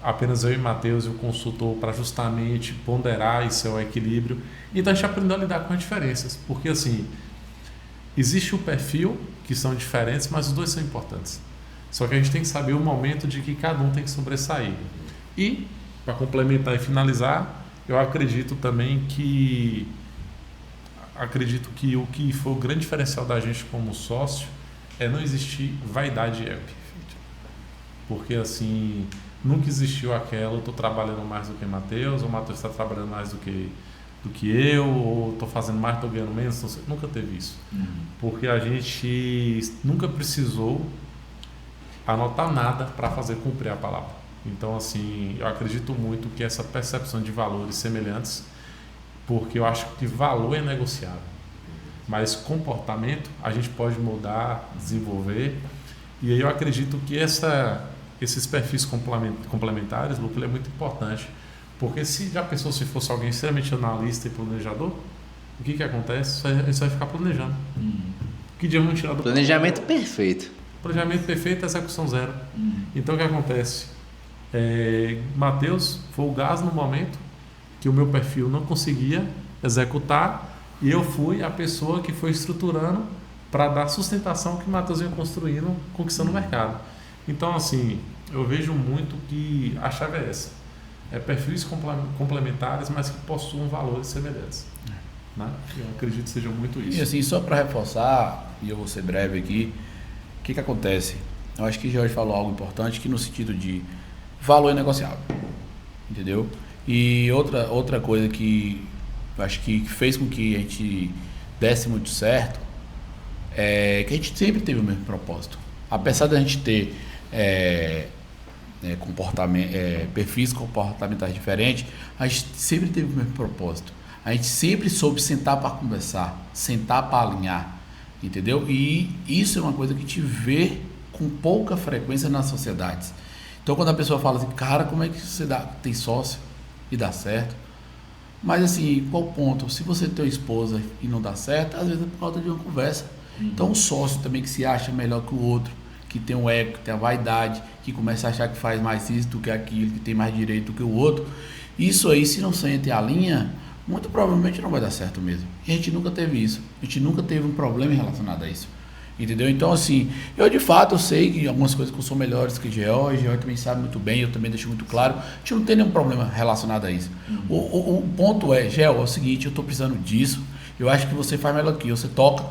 apenas eu e Matheus e o consultor, para justamente ponderar esse equilíbrio. Então a gente aprendeu a lidar com as diferenças, porque assim, existe o perfil que são diferentes, mas os dois são importantes. Só que a gente tem que saber o momento de que cada um tem que sobressair. E, para complementar e finalizar, eu acredito também que o que foi o grande diferencial da gente como sócio é não existir vaidade e ego. Porque assim, nunca existiu aquela, eu estou trabalhando mais do que Matheus, ou o Matheus está trabalhando mais do que eu, ou estou fazendo mais, estou ganhando menos. Nunca teve isso. Porque a gente nunca precisou anotar nada para fazer cumprir a palavra. Então, assim, eu acredito muito que essa percepção de valores semelhantes, porque eu acho que valor é negociável, mas comportamento a gente pode mudar, desenvolver, e aí eu acredito que esses perfis complementares, Lucas, é muito importante, porque se já pensou se fosse alguém extremamente analista e planejador, o que acontece? Ele só vai ficar planejando. Que dia vamos tirar do Planejamento perfeito. Planejamento perfeito, execução zero. Então o que acontece? Matheus foi o gás no momento que o meu perfil não conseguia executar e eu fui a pessoa que foi estruturando para dar sustentação que o Matheus vinha construindo, conquistando o mercado. Então, assim, eu vejo muito que a chave é essa. Perfis complementares, mas que possuam valores semelhantes. Né? Eu acredito que seja muito isso. E assim, só para reforçar, e eu vou ser breve aqui, o que acontece? Eu acho que o Jorge falou algo importante, que no sentido de valor é negociável, entendeu? E outra coisa que eu acho que fez com que a gente desse muito certo é que a gente sempre teve o mesmo propósito. Apesar da gente ter perfis comportamentais diferentes, a gente sempre teve o mesmo propósito. A gente sempre soube sentar para conversar, sentar para alinhar, entendeu? E isso é uma coisa que a gente vê com pouca frequência nas sociedades. Então, quando a pessoa fala assim, cara, como é que você tem sócio e dá certo? Mas assim, qual o ponto? Se você tem uma esposa e não dá certo, às vezes é por causa de uma conversa. Então, um sócio também que se acha melhor que o outro, que tem um ego, que tem a vaidade, que começa a achar que faz mais isso do que aquilo, que tem mais direito do que o outro, isso aí, se não sente a linha, muito provavelmente não vai dar certo mesmo. E a gente nunca teve isso. A gente nunca teve um problema relacionado a isso. Entendeu? Então, assim, eu de fato eu sei que algumas coisas que eu sou melhores que o Geo também sabe muito bem, eu também deixo muito claro. A gente não tem nenhum problema relacionado a isso. O ponto é, Geo, é o seguinte, eu estou precisando disso, eu acho que você faz melhor que eu, você toca.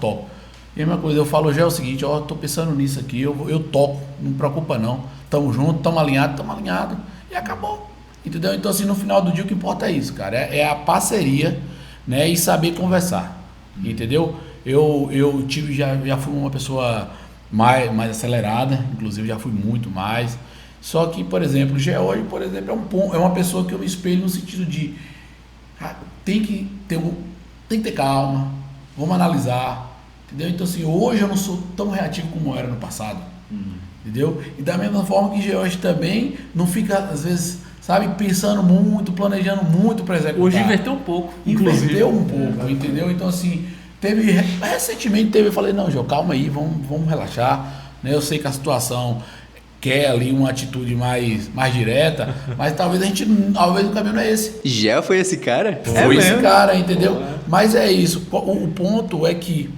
E a mesma coisa, eu falo, Geo, é o seguinte, ó, estou pensando nisso aqui, eu toco, não me preocupa não. Tamo junto, estamos alinhados, e acabou. Entendeu? Então, assim, no final do dia o que importa é isso, cara, é a parceria, né, e saber conversar, entendeu? Eu já fui uma pessoa mais acelerada, inclusive já fui muito mais. Só que, por exemplo, o George, por exemplo, é uma pessoa que eu me espelho no sentido de tem que ter calma, vamos analisar, entendeu? Então, assim, hoje eu não sou tão reativo como eu era no passado, entendeu? E da mesma forma que o George também não fica, às vezes, sabe, pensando muito, planejando muito para executar. Hoje inverteu um pouco, Inverteu um pouco, entendeu? Então, assim, recentemente eu falei, não, João, calma aí, vamos relaxar, né? Eu sei que a situação quer ali uma atitude mais direta, mas talvez o caminho não é esse. Já foi esse cara? Foi esse cara, entendeu? Mas é isso, o ponto é que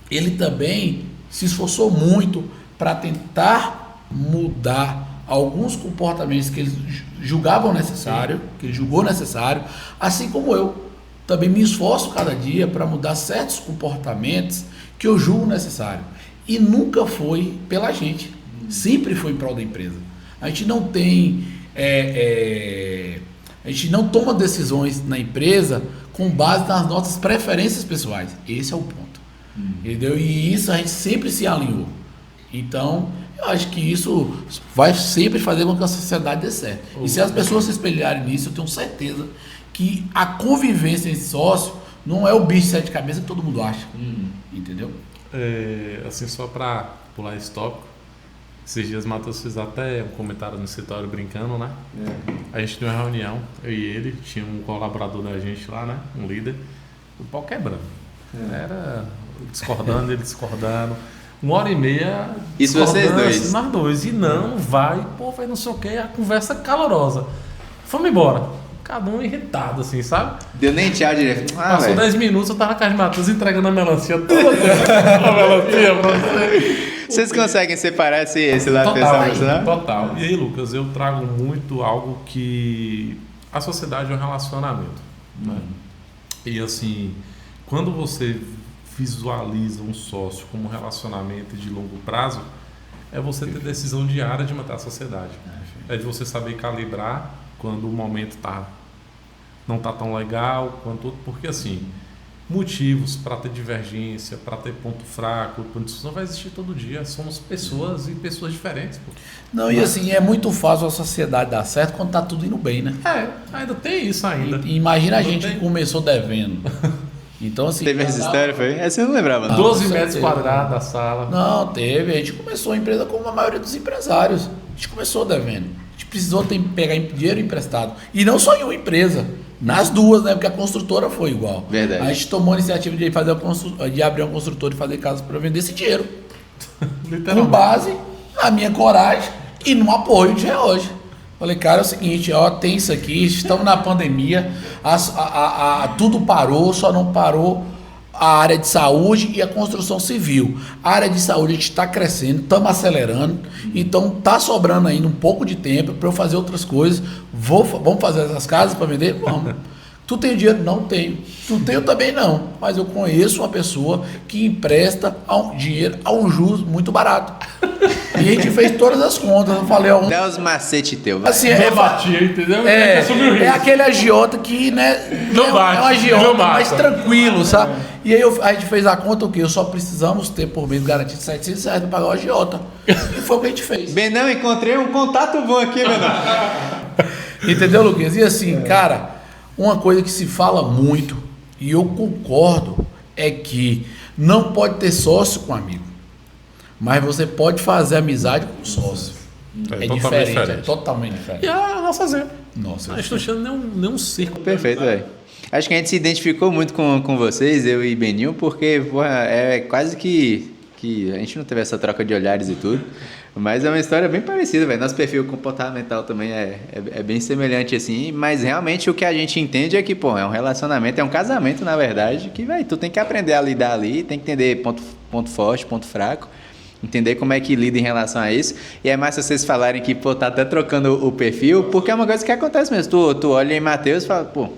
ele também se esforçou muito para tentar mudar alguns comportamentos que eles julgavam necessário, que ele julgou necessário, assim como eu também me esforço cada dia para mudar certos comportamentos que eu julgo necessário. E nunca foi pela gente, sempre foi em prol da empresa. A gente não tem, a gente não toma decisões na empresa com base nas nossas preferências pessoais. Esse é o ponto. Entendeu? E isso a gente sempre se alinhou. Então, eu acho que isso vai sempre fazer com que a sociedade dê certo. E se as pessoas se espelharem nisso, eu tenho certeza que a convivência entre sócio não é o bicho de sete cabeças que todo mundo acha. Entendeu? Assim, só para pular esse tópico, esses dias o Matheus fez até um comentário no escritório brincando, né? A gente tinha uma reunião, eu e ele, tinha um colaborador da gente lá, né? Um líder, o pau quebrando. Era discordando, ele discordando. 1h30. Isso vocês dois? Nós dois. E não vai, pô, vai não sei o que, a conversa calorosa. Fomos embora. Cada um irritado, assim, sabe? Deu nem tchau direto. Passou 10 minutos, eu tava com as Matheus entregando a melancia toda. A melancia pra você. Vocês conseguem separar esse lado Total, pessoal? total. E aí, Lucas, eu trago muito algo que a sociedade é um relacionamento, né? E assim, quando você visualiza um sócio como um relacionamento de longo prazo, é você ter decisão diária de manter a sociedade. É de você saber calibrar quando o momento não tá tão legal, quanto outro, porque assim, motivos para ter divergência, para ter ponto fraco, ponto discussão vai existir todo dia. Somos pessoas e pessoas diferentes. Pô. Não, e assim, é muito fácil a sociedade dar certo quando tá tudo indo bem, né? Ainda tem isso ainda. E imagina a gente que começou devendo. Então, assim. Teve essa história, foi? Essa eu não lembrava. Não. 12 metros quadrados da sala. Não, teve. A gente começou a empresa como a maioria dos empresários. A gente começou devendo. A gente precisou pegar dinheiro emprestado. E não só em uma empresa. Nas duas, né? Porque a construtora foi igual. Verdade. A gente tomou a iniciativa de abrir uma construtora e fazer casas para vender esse dinheiro. Com base na minha coragem e no apoio de hoje. Falei, cara, é o seguinte, ó, tem isso aqui, estamos na pandemia, tudo parou, só não parou a área de saúde e a construção civil. A área de saúde a gente está crescendo, estamos acelerando, então está sobrando ainda um pouco de tempo para eu fazer outras coisas. Vamos fazer essas casas para vender? Vamos. Tu tem dinheiro? Não tenho. Tu tem? Eu também não. Mas eu conheço uma pessoa que empresta dinheiro a um juros muito barato. E a gente fez todas as contas. Eu falei, dá os macetes teu, vai. assim, entendeu? É aquele agiota que, né? Não bate, é um agiota não mais mata. tranquilo, sabe? E aí a gente fez a conta o quê? Só precisamos ter por mês garantido R$700 para pagar o agiota. E foi o que a gente fez. Benão, encontrei um contato bom aqui, Benão. Entendeu, Lucas? E assim, cara, uma coisa que se fala muito, e eu concordo, é que não pode ter sócio com amigo. Mas você pode fazer amizade com sócio. É diferente, é totalmente diferente. E a nossa exemplo. Nossa, A gente não tinha nenhum circo. Perfeito, velho. Acho que a gente se identificou muito com vocês, eu e Beninho, porque porra, é quase que a gente não teve essa troca de olhares e tudo. Mas é uma história bem parecida, velho. Nosso perfil comportamental também é bem semelhante assim. Mas realmente o que a gente entende é que, pô, é um relacionamento, é um casamento, na verdade, que, velho, tu tem que aprender a lidar ali, tem que entender ponto forte, ponto fraco. Entender como é que lida em relação a isso. E é massa vocês falarem que, pô, tá até trocando o perfil, porque é uma coisa que acontece mesmo. Tu olha em Matheus e fala, pô,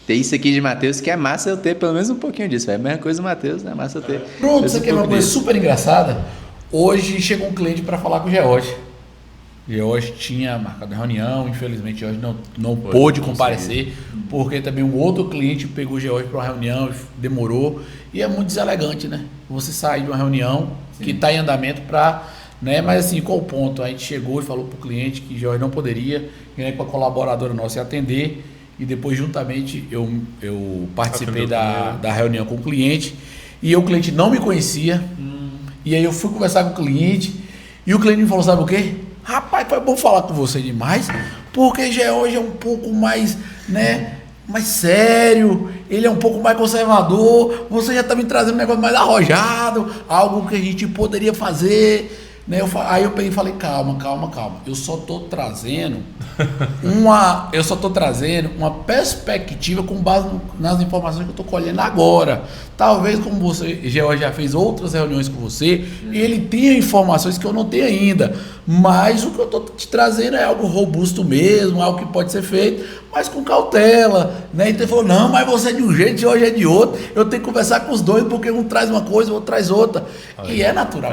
tem isso aqui de Matheus que é massa eu ter pelo menos um pouquinho disso. É a mesma coisa do Matheus, né? É massa eu ter. Pronto, isso aqui é uma coisa super engraçada. Hoje chegou um cliente para falar com o George. George tinha marcado a reunião, infelizmente George não pôde comparecer, porque também um outro cliente pegou o George para uma reunião e demorou. E é muito deselegante, né? Você sair de uma reunião que está em andamento para... Né? Mas assim, qual o ponto? A gente chegou e falou para o cliente que George não poderia, que a colaboradora nossa ia atender, e depois juntamente eu participei da reunião com o cliente, e o cliente não me conhecia, e aí eu fui conversar com o cliente, e o cliente me falou, sabe o quê? Rapaz, foi bom falar com você demais, porque George é um pouco mais, né, mais sério, ele é um pouco mais conservador, você já está me trazendo um negócio mais arrojado, algo que a gente poderia fazer. Né? Aí eu peguei e falei, calma. Eu só estou trazendo uma perspectiva com base nas informações que eu estou colhendo agora. Talvez, como você já fez outras reuniões com você, ele tenha informações que eu não tenho ainda. Mas o que eu estou te trazendo é algo robusto mesmo, algo que pode ser feito, mas com cautela. Né? Então ele falou, não, mas você é de um jeito e hoje é de outro. Eu tenho que conversar com os dois, porque um traz uma coisa, o outro traz outra. E é natural.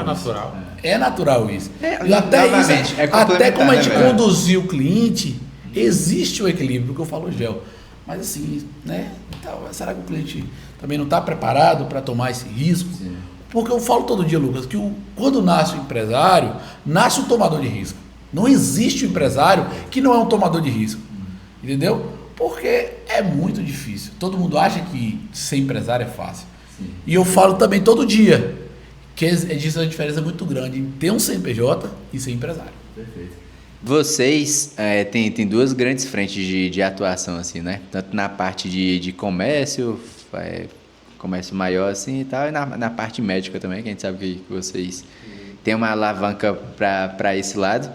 É natural isso. E até como a gente conduzir o cliente, existe o equilíbrio, que eu falo, Gel. Mas assim, né? Então, será que o cliente também não está preparado para tomar esse risco? Sim. Porque eu falo todo dia, Lucas, que quando nasce o empresário, nasce o tomador de risco. Não existe um empresário que não é um tomador de risco. Entendeu? Porque é muito difícil. Todo mundo acha que ser empresário é fácil. Sim. E eu falo também todo dia que existe uma diferença muito grande em ter um CNPJ e ser empresário. Perfeito. Vocês têm duas grandes frentes de atuação, assim, né? Tanto na parte de comércio, comércio maior assim e tal, e na parte médica também, que a gente sabe que vocês têm uma alavanca para esse lado.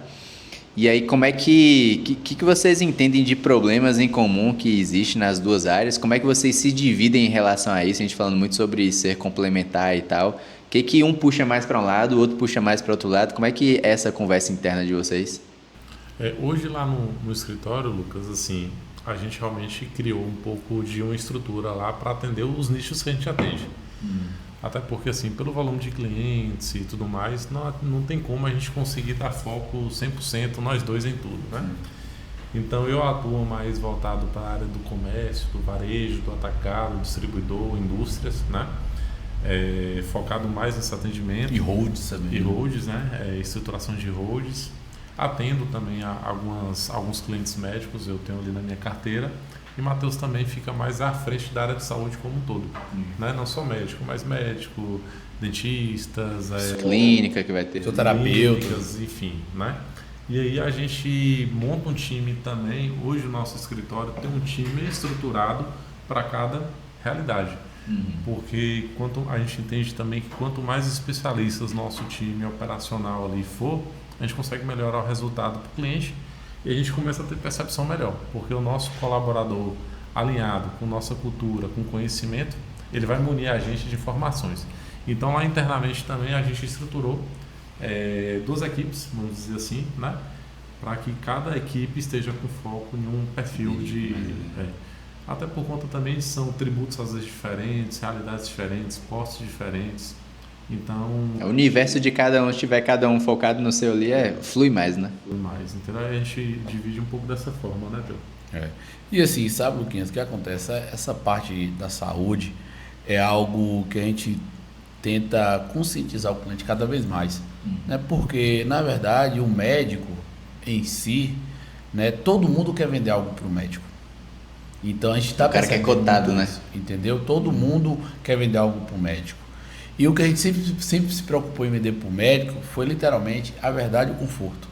E aí, como é que vocês entendem de problemas em comum que existe nas duas áreas? Como é que vocês se dividem em relação a isso? A gente falando muito sobre ser complementar e tal. O que um puxa mais para um lado, o outro puxa mais para outro lado? Como é que é essa conversa interna de vocês? Hoje lá no escritório, Lucas, assim, a gente realmente criou um pouco de uma estrutura lá para atender os nichos que a gente atende. Até porque, assim, pelo volume de clientes e tudo mais, não tem como a gente conseguir dar foco 100%, nós dois em tudo, né? Então, eu atuo mais voltado para a área do comércio, do varejo, do atacado, distribuidor, indústrias, né? Focado mais nesse atendimento. E holds também. E holds, né? Estruturação de holds. Atendo também alguns clientes médicos, eu tenho ali na minha carteira. E Matheus também fica mais à frente da área de saúde como um todo. Né? Não só médico, mas médico, dentistas, clínica que vai ter. Fisioterapeutas, enfim. Né? E aí a gente monta um time também. Hoje o nosso escritório tem um time estruturado para cada realidade. Porque a gente entende também que quanto mais especialistas nosso time operacional ali for, a gente consegue melhorar o resultado para o cliente e a gente começa a ter percepção melhor, porque o nosso colaborador alinhado com nossa cultura, com conhecimento, ele vai munir a gente de informações. Então lá internamente também a gente estruturou duas equipes, vamos dizer assim, né? Para que cada equipe esteja com foco em um perfil até por conta também são tributos às vezes diferentes, realidades diferentes, postos diferentes. Então, o universo de cada um, se tiver cada um focado no seu ali, flui mais, né? Flui mais. Então a gente divide um pouco dessa forma, né, Pedro? E assim, sabe, Luquinhas, o que acontece? Essa parte da saúde é algo que a gente tenta conscientizar o cliente cada vez mais. Né? Porque, na verdade, o médico em si, né, todo mundo quer vender algo para o médico. Então a gente está pensando. O cara que é cotado, né? Entendeu? Todo mundo quer vender algo para o médico. E o que a gente sempre se preocupou em vender para o médico foi literalmente a verdade e o conforto.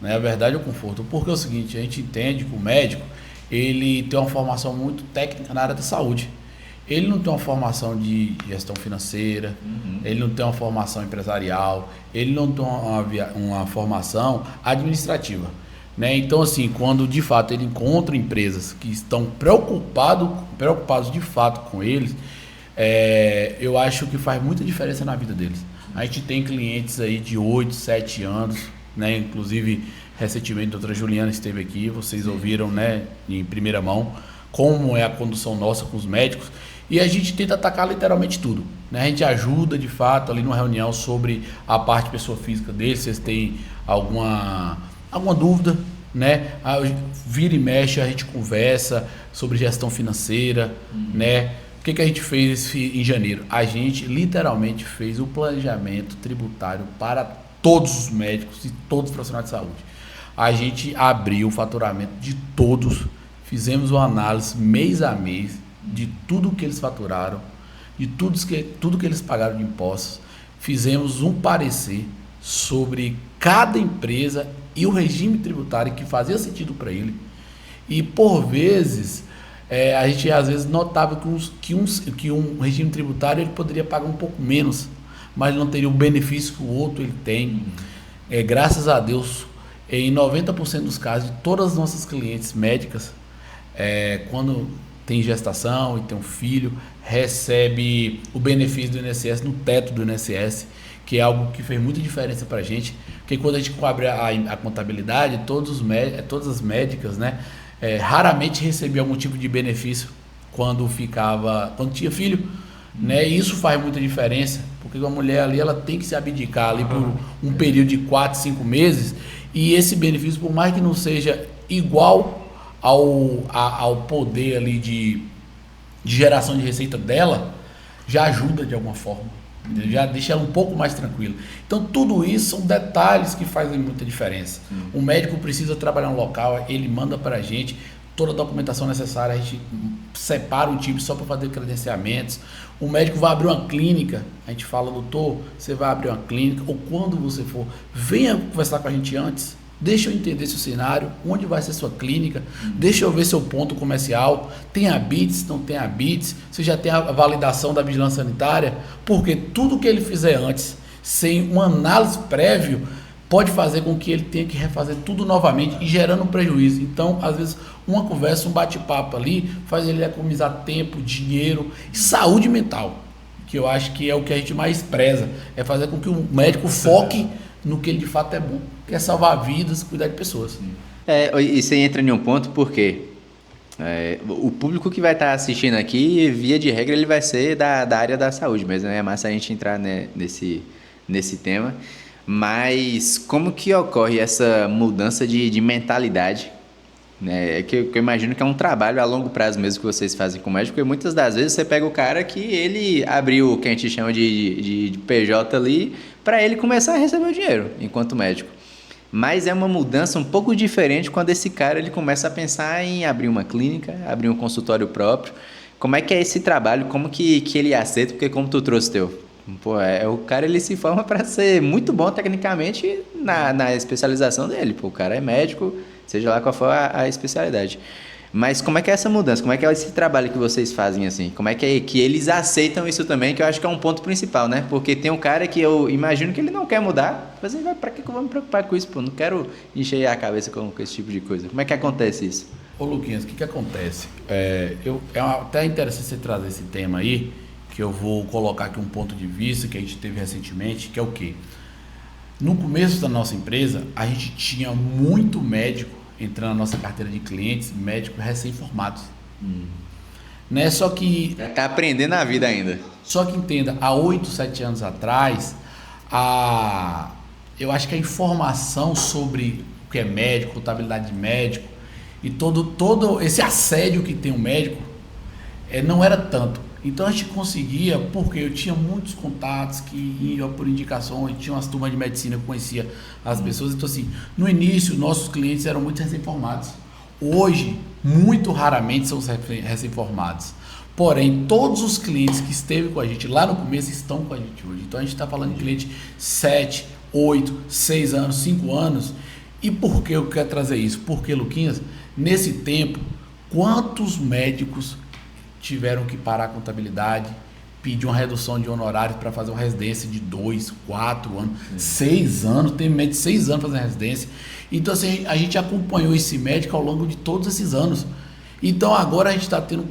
Né? A verdade e o conforto. Porque é o seguinte, a gente entende que o médico ele tem uma formação muito técnica na área da saúde. Ele não tem uma formação de gestão financeira, ele não tem uma formação empresarial, ele não tem uma formação administrativa. Né? Então, assim, quando de fato ele encontra empresas que estão preocupados de fato com eles, eu acho que faz muita diferença na vida deles. A gente tem clientes aí de 8, 7 anos, né? Inclusive recentemente a doutora Juliana esteve aqui, vocês ouviram, né, em primeira mão como é a condução nossa com os médicos, e a gente tenta atacar literalmente tudo, né? A gente ajuda de fato ali numa reunião sobre a parte pessoa física deles, vocês têm alguma dúvida, né? Vira e mexe, a gente conversa sobre gestão financeira, né? O que a gente fez em janeiro? A gente literalmente fez o planejamento tributário para todos os médicos e todos os profissionais de saúde. A gente abriu o faturamento de todos, fizemos uma análise mês a mês de tudo que eles faturaram, de tudo que eles pagaram de impostos. Fizemos um parecer sobre cada empresa e o regime tributário que fazia sentido para ele. E por vezes a gente às vezes notava que um regime tributário ele poderia pagar um pouco menos, mas não teria o benefício que o outro ele tem. Graças a Deus, em 90% dos casos, de todas as nossas clientes médicas, quando tem gestação e tem um filho, recebe o benefício do INSS no teto do INSS, que é algo que fez muita diferença para a gente, porque quando a gente abre a contabilidade, todas as médicas, né, raramente recebiam algum tipo de benefício quando tinha filho, né, e isso faz muita diferença, porque a mulher ali ela tem que se abdicar ali por um período de 4, 5 meses, e esse benefício, por mais que não seja igual ao poder ali de geração de receita dela, já ajuda de alguma forma, já deixa ela um pouco mais tranquila. Então tudo isso são detalhes que fazem muita diferença. O médico precisa trabalhar no local, ele manda para a gente toda a documentação necessária, a gente separa um time só para fazer credenciamentos. O médico vai abrir uma clínica, a gente fala, doutor, você vai abrir uma clínica, ou quando você for, venha conversar com a gente antes. Deixa eu entender seu cenário, onde vai ser sua clínica, deixa eu ver seu ponto comercial, tem habites, não tem habites, você já tem a validação da vigilância sanitária, porque tudo que ele fizer antes, sem uma análise prévia, pode fazer com que ele tenha que refazer tudo novamente e gerando prejuízo. Então, às vezes, uma conversa, um bate-papo ali, faz ele economizar tempo, dinheiro e saúde mental, que eu acho que é o que a gente mais preza, é fazer com que o médico foque no que ele de fato é bom, que é salvar vidas, cuidar de pessoas. E você entra em um ponto porque o público que vai estar assistindo aqui, via de regra, ele vai ser da área da saúde, mas não é massa a gente entrar, né, nesse tema. Mas como que ocorre essa mudança de mentalidade? Né? Que eu imagino que é um trabalho a longo prazo mesmo que vocês fazem com o médico, porque muitas das vezes você pega o cara que ele abriu o que a gente chama de PJ ali, para ele começar a receber o dinheiro enquanto médico. Mas é uma mudança um pouco diferente quando esse cara ele começa a pensar em abrir uma clínica, abrir um consultório próprio. Como é que é esse trabalho? Como que ele aceita? Porque como tu trouxe teu, o cara ele se forma para ser muito bom tecnicamente na especialização dele. O cara é médico, seja lá qual for a especialidade. Mas como é que é essa mudança? Como é que é esse trabalho que vocês fazem assim? Como é que eles aceitam isso também? Que eu acho que é um ponto principal, né? Porque tem um cara que eu imagino que ele não quer mudar. Mas pra que eu vou me preocupar com isso? Não quero encher a cabeça com esse tipo de coisa. Como é que acontece isso? Ô Luquinhas, o que acontece? É até interessante você trazer esse tema aí, que eu vou colocar aqui um ponto de vista que a gente teve recentemente, que é o quê? No começo da nossa empresa, a gente tinha muito médico entrando na nossa carteira de clientes, médicos recém-formados. Né? Só que... Tá aprendendo a vida ainda. Só que entenda, há 8, 7 anos atrás, eu acho que a informação sobre o que é médico, contabilidade de médico, e todo esse assédio que tem o médico, não era tanto. Então a gente conseguia, porque eu tinha muitos contatos que iam por indicações, tinha umas turmas de medicina que conhecia as pessoas. Então assim, no início nossos clientes eram muito recém-formados. Hoje, muito raramente são recém-formados. Porém, todos os clientes que esteve com a gente lá no começo estão com a gente hoje. Então a gente está falando de cliente 7, 8, 6 anos, 5 anos. E por que eu quero trazer isso? Porque, Luquinhas, nesse tempo, quantos médicos tiveram que parar a contabilidade, pedir uma redução de honorários para fazer uma residência de 2, 4 anos, 6 anos, tem médico de 6 anos fazendo residência. Então assim, a gente acompanhou esse médico ao longo de todos esses anos. Então agora a gente está tendo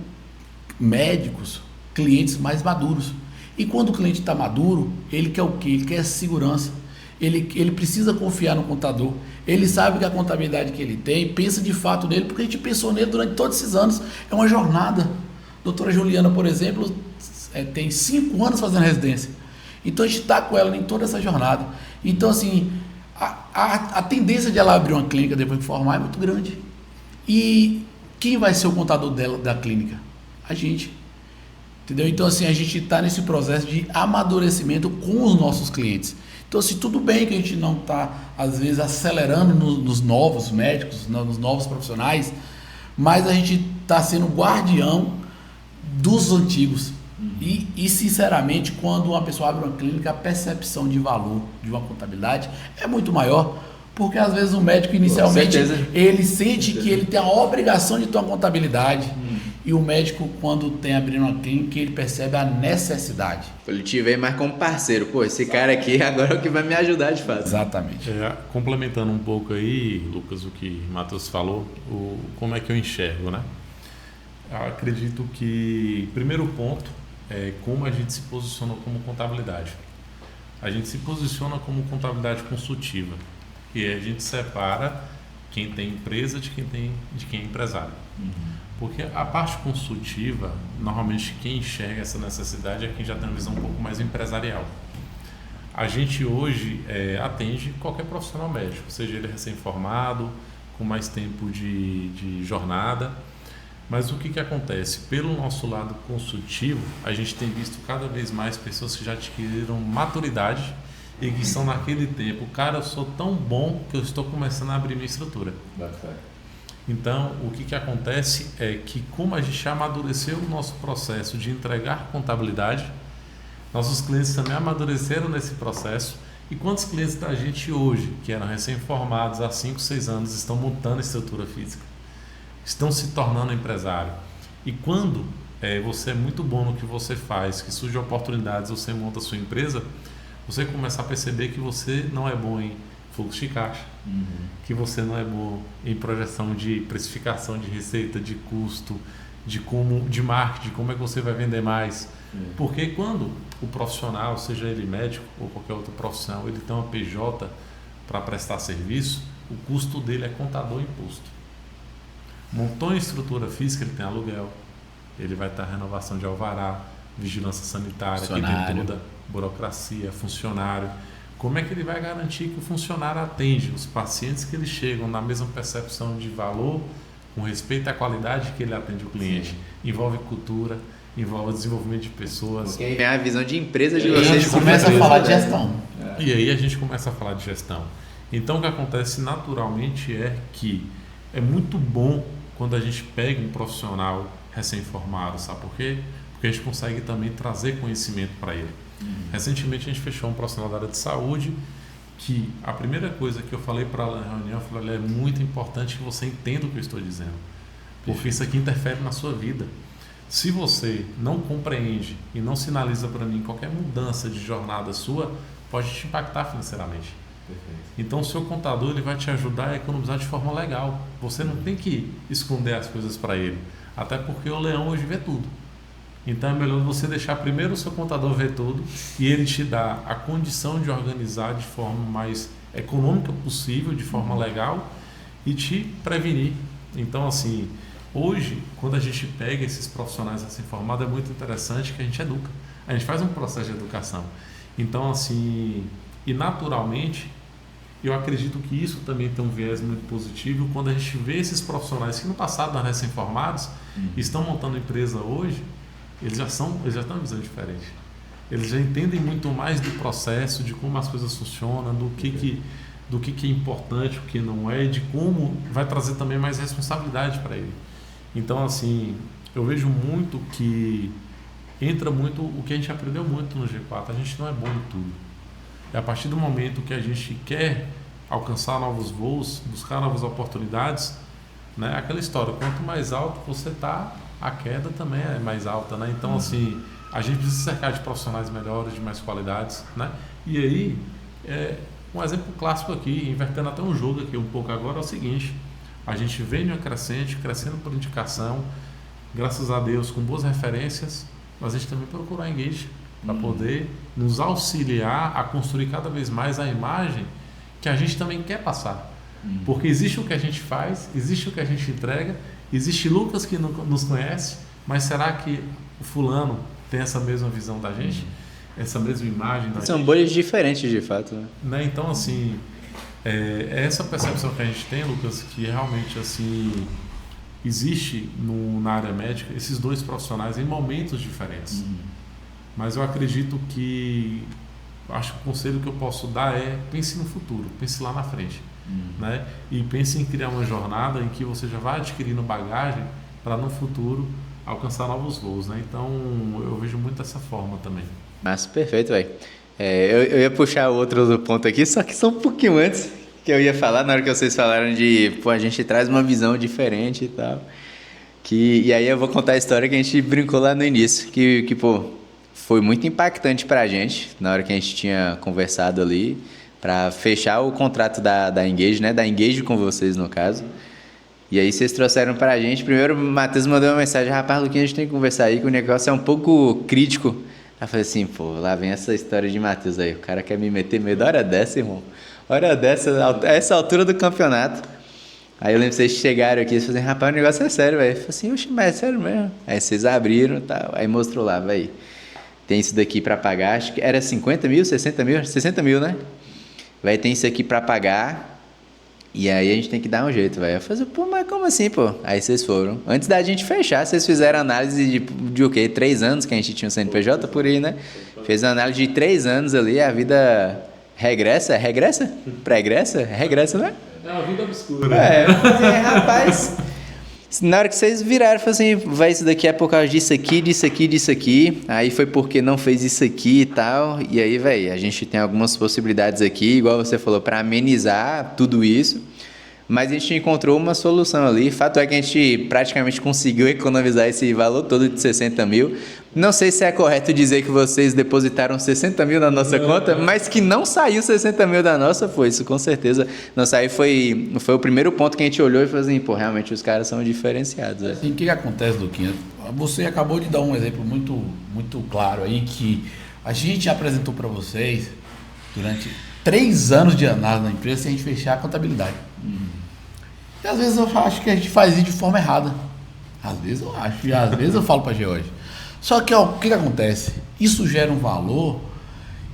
médicos, clientes mais maduros. E quando o cliente está maduro, ele quer o quê? Ele quer segurança. Ele precisa confiar no contador. Ele sabe que a contabilidade que ele tem, pensa de fato nele, porque a gente pensou nele durante todos esses anos. É uma jornada. Doutora Juliana, por exemplo, tem 5 anos fazendo residência. Então a gente está com ela em toda essa jornada. Então assim, a tendência de ela abrir uma clínica depois de formar é muito grande. E quem vai ser o contador dela, da clínica? A gente. Entendeu? Então assim, a gente está nesse processo de amadurecimento com os nossos clientes. Então assim, tudo bem que a gente não está, às vezes, acelerando nos novos médicos, nos novos profissionais, mas a gente está sendo guardião dos antigos. E sinceramente, quando uma pessoa abre uma clínica, a percepção de valor de uma contabilidade é muito maior, porque às vezes o médico inicialmente ele sente que ele tem a obrigação de ter uma contabilidade. E o médico, quando tem abrindo uma clínica, ele percebe a necessidade. Ele te vê mais como parceiro. Pô, esse cara aqui agora é o que vai me ajudar de fato. Exatamente. Complementando um pouco aí, Lucas, o que o Matheus falou, como é que eu enxergo, né? Eu acredito que, primeiro ponto, é como a gente se posiciona como contabilidade. A gente se posiciona como contabilidade consultiva. E aí a gente separa quem tem empresa de quem é empresário. Porque a parte consultiva, normalmente quem enxerga essa necessidade é quem já tem uma visão um pouco mais empresarial. A gente hoje atende qualquer profissional médico, seja ele recém-formado, com mais tempo de jornada. Mas o que acontece? Pelo nosso lado consultivo, a gente tem visto cada vez mais pessoas que já adquiriram maturidade e que estão naquele tempo. Cara, eu sou tão bom que eu estou começando a abrir minha estrutura. Então, o que acontece é que, como a gente amadureceu o nosso processo de entregar contabilidade, nossos clientes também amadureceram nesse processo. E quantos clientes da gente hoje, que eram recém-formados há 5, 6 anos, estão montando estrutura física, estão se tornando empresário? E quando você é muito bom no que você faz, que surgem oportunidades, você monta a sua empresa, você começa a perceber que você não é bom em fluxo de caixa, que você não é bom em projeção de precificação de receita, de custo, de marketing, como é que você vai vender mais. Porque quando o profissional, seja ele médico ou qualquer outra profissão, ele tem uma PJ para prestar serviço, o custo dele é contador e imposto. Montou em estrutura física, ele tem aluguel, ele vai ter renovação de alvará, vigilância sanitária, que tem toda burocracia, funcionário. Como é que ele vai garantir que o funcionário atende os pacientes que eles chegam na mesma percepção de valor, com respeito à qualidade que ele atende o cliente? Sim. Envolve cultura, envolve desenvolvimento de pessoas. Porque aí vem a visão de empresa de vocês. vocês. A gente começa a falar de gestão. E aí a gente começa a falar de gestão. Então o que acontece naturalmente é que é muito bom quando a gente pega um profissional recém-formado, sabe por quê? Porque a gente consegue também trazer conhecimento para ele. Recentemente a gente fechou um profissional da área de saúde que a primeira coisa que eu falei para ela na reunião, eu falei: é muito importante que você entenda o que eu estou dizendo, porque isso aqui interfere na sua vida. Se você não compreende e não sinaliza para mim qualquer mudança de jornada sua, pode te impactar financeiramente. Perfeito. Então o seu contador ele vai te ajudar a economizar de forma legal. Você não tem que esconder as coisas para ele, até porque o leão hoje vê tudo. Então é melhor você deixar primeiro o seu contador ver tudo e ele te dá a condição de organizar de forma mais econômica possível, de forma legal, e te prevenir. Então assim, hoje quando a gente pega esses profissionais assim formados, é muito interessante que a gente educa. A gente faz um processo de educação. Então assim, e naturalmente, eu acredito que isso também tem um viés muito positivo quando a gente vê esses profissionais que no passado eram recém-formados, estão montando empresa hoje. Eles já têm uma visão diferente. Eles já entendem muito mais do processo, de como as coisas funcionam, do que é importante, o que não é, de como vai trazer também mais responsabilidade para ele. Então, assim, eu vejo muito que entra muito o que a gente aprendeu muito no G4. A gente não é bom em tudo. E a partir do momento que a gente quer alcançar novos voos, buscar novas oportunidades, né, aquela história, quanto mais alto você está, a queda também é mais alta, né? Então, assim, a gente precisa cercar de profissionais melhores, de mais qualidades, né? E aí, um exemplo clássico aqui, invertendo até um jogo aqui um pouco agora, é o seguinte: a gente vem em uma crescendo por indicação, graças a Deus, com boas referências, mas a gente também procura a Engage para poder nos auxiliar a construir cada vez mais a imagem que a gente também quer passar. Porque existe o que a gente faz, existe o que a gente entrega, existe Lucas que nos conhece, mas será que o fulano tem essa mesma visão da gente? Essa mesma imagem da gente? São bolhas diferentes, de fato. Né? Então, assim, é essa percepção que a gente tem, Lucas, que realmente, assim, existe na área médica esses dois profissionais em momentos diferentes. Mas eu acredito que, acho que o conselho que eu posso dar é: pense no futuro, pense lá na frente. Né? E pense em criar uma jornada em que você já vai adquirindo bagagem para no futuro alcançar novos voos, né? Então eu vejo muito dessa forma também. Mas perfeito, velho. Eu ia puxar outro ponto aqui, só que só um pouquinho antes que eu ia falar, na hora que vocês falaram de, pô, a gente traz uma visão diferente e tal. E aí eu vou contar a história que a gente brincou lá no início, pô, foi muito impactante pra gente, na hora que a gente tinha conversado ali, pra fechar o contrato da Engage, né? Da Engage com vocês, no caso. E aí vocês trouxeram pra gente. Primeiro o Matheus mandou uma mensagem: rapaz, Luquinha, a gente tem que conversar aí, que o negócio é um pouco crítico. Aí eu falei assim: pô, lá vem essa história de Matheus aí. O cara quer me meter medo. Hora dessa, irmão. Hora dessa, essa altura do campeonato. Aí eu lembro que vocês chegaram aqui e falaram assim: rapaz, o negócio é sério, velho. Eu falei assim: oxe, mas é sério mesmo. Aí vocês abriram e tal. Aí mostrou lá, velho. Tem isso daqui pra pagar. Acho que era 50 mil, 60 mil? 60 mil, né? Vai ter isso aqui pra pagar. E aí a gente tem que dar um jeito, velho. Eu falei, pô, mas como assim, pô? Aí vocês foram. Antes da gente fechar, vocês fizeram análise de o quê? 3 anos que a gente tinha o CNPJ por aí, né? Fez uma análise de 3 anos ali, a vida regressa? Regressa? Pregressa? Regressa, né? É uma vida obscura. Rapaz... Na hora que vocês viraram, eu falei assim, vai, isso daqui é por causa disso aqui, disso aqui, disso aqui. Aí foi porque não fez isso aqui e tal. E aí, velho, a gente tem algumas possibilidades aqui, igual você falou, para amenizar tudo isso. Mas a gente encontrou uma solução ali. Fato é que a gente praticamente conseguiu economizar esse valor todo de 60 mil. Não sei se é correto dizer que vocês depositaram 60 mil na nossa conta, mas que não saiu 60 mil da nossa, foi isso, com certeza. Não saiu, foi o primeiro ponto que a gente olhou e falou assim, pô, realmente os caras são diferenciados. Assim, o que acontece, Luquinha? Você acabou de dar um exemplo muito, muito claro aí, que a gente apresentou para vocês durante 3 anos de análise na empresa sem a gente fechar a contabilidade. E às vezes eu acho que a gente faz isso de forma errada. Às vezes eu acho, e às vezes eu falo para a George. Só que ó, o que acontece? Isso gera um valor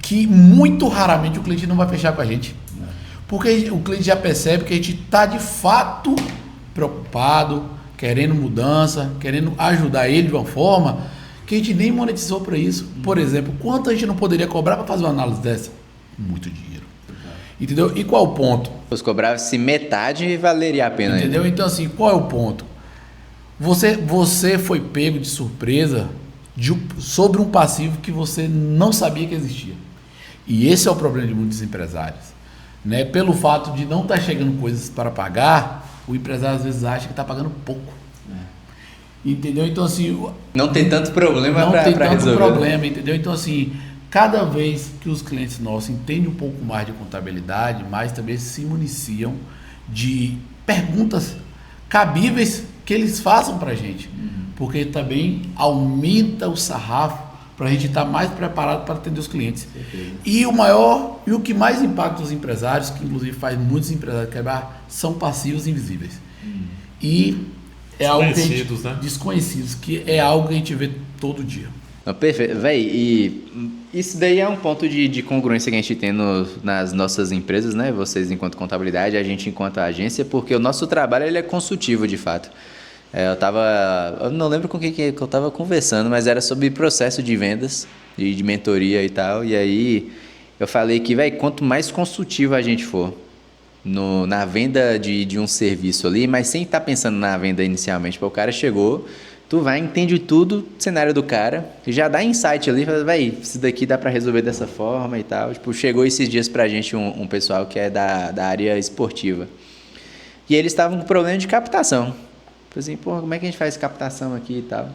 que muito raramente o cliente não vai fechar com a gente. Porque o cliente já percebe que a gente está de fato preocupado, querendo mudança, querendo ajudar ele de uma forma que a gente nem monetizou para isso. Por exemplo, quanto a gente não poderia cobrar para fazer uma análise dessa? Muito dinheiro. Entendeu? E qual o ponto? Se cobrava-se metade, valeria a pena. Entendeu? Então, assim, qual é o ponto? Você foi pego de surpresa sobre um passivo que você não sabia que existia. E esse é o problema de muitos empresários. Né? Pelo fato de não estar chegando coisas para pagar, o empresário às vezes acha que está pagando pouco. Entendeu? Então, assim... Não tem tanto problema para resolver. Não tem tanto problema, entendeu? Então, assim... Cada vez que os clientes nossos entendem um pouco mais de contabilidade, mais também se municiam de perguntas cabíveis que eles façam para a gente. Porque também aumenta o sarrafo para a gente estar mais preparado para atender os clientes. E o que mais impacta os empresários, que inclusive faz muitos empresários quebrar, são passivos invisíveis. E é algo que a gente, né? Desconhecidos, que é algo que a gente vê todo dia. Perfeito. Véi, e isso daí é um ponto de congruência que a gente tem nas nossas empresas, né? Vocês enquanto contabilidade, a gente enquanto agência, porque o nosso trabalho ele é consultivo de fato. Eu não lembro com quem que eu estava conversando, mas era sobre processo de vendas, de mentoria e tal. E aí eu falei que, véi, quanto mais consultivo a gente for na venda de um serviço ali, mas sem estar pensando na venda inicialmente, porque o cara chegou... Tu vai, entende tudo, cenário do cara, já dá insight ali, fala, véi, isso daqui dá pra resolver dessa forma e tal. Tipo, chegou esses dias pra gente um pessoal que é da área esportiva. E eles estavam com problema de captação. Falei assim, pô, como é que a gente faz captação aqui e tal?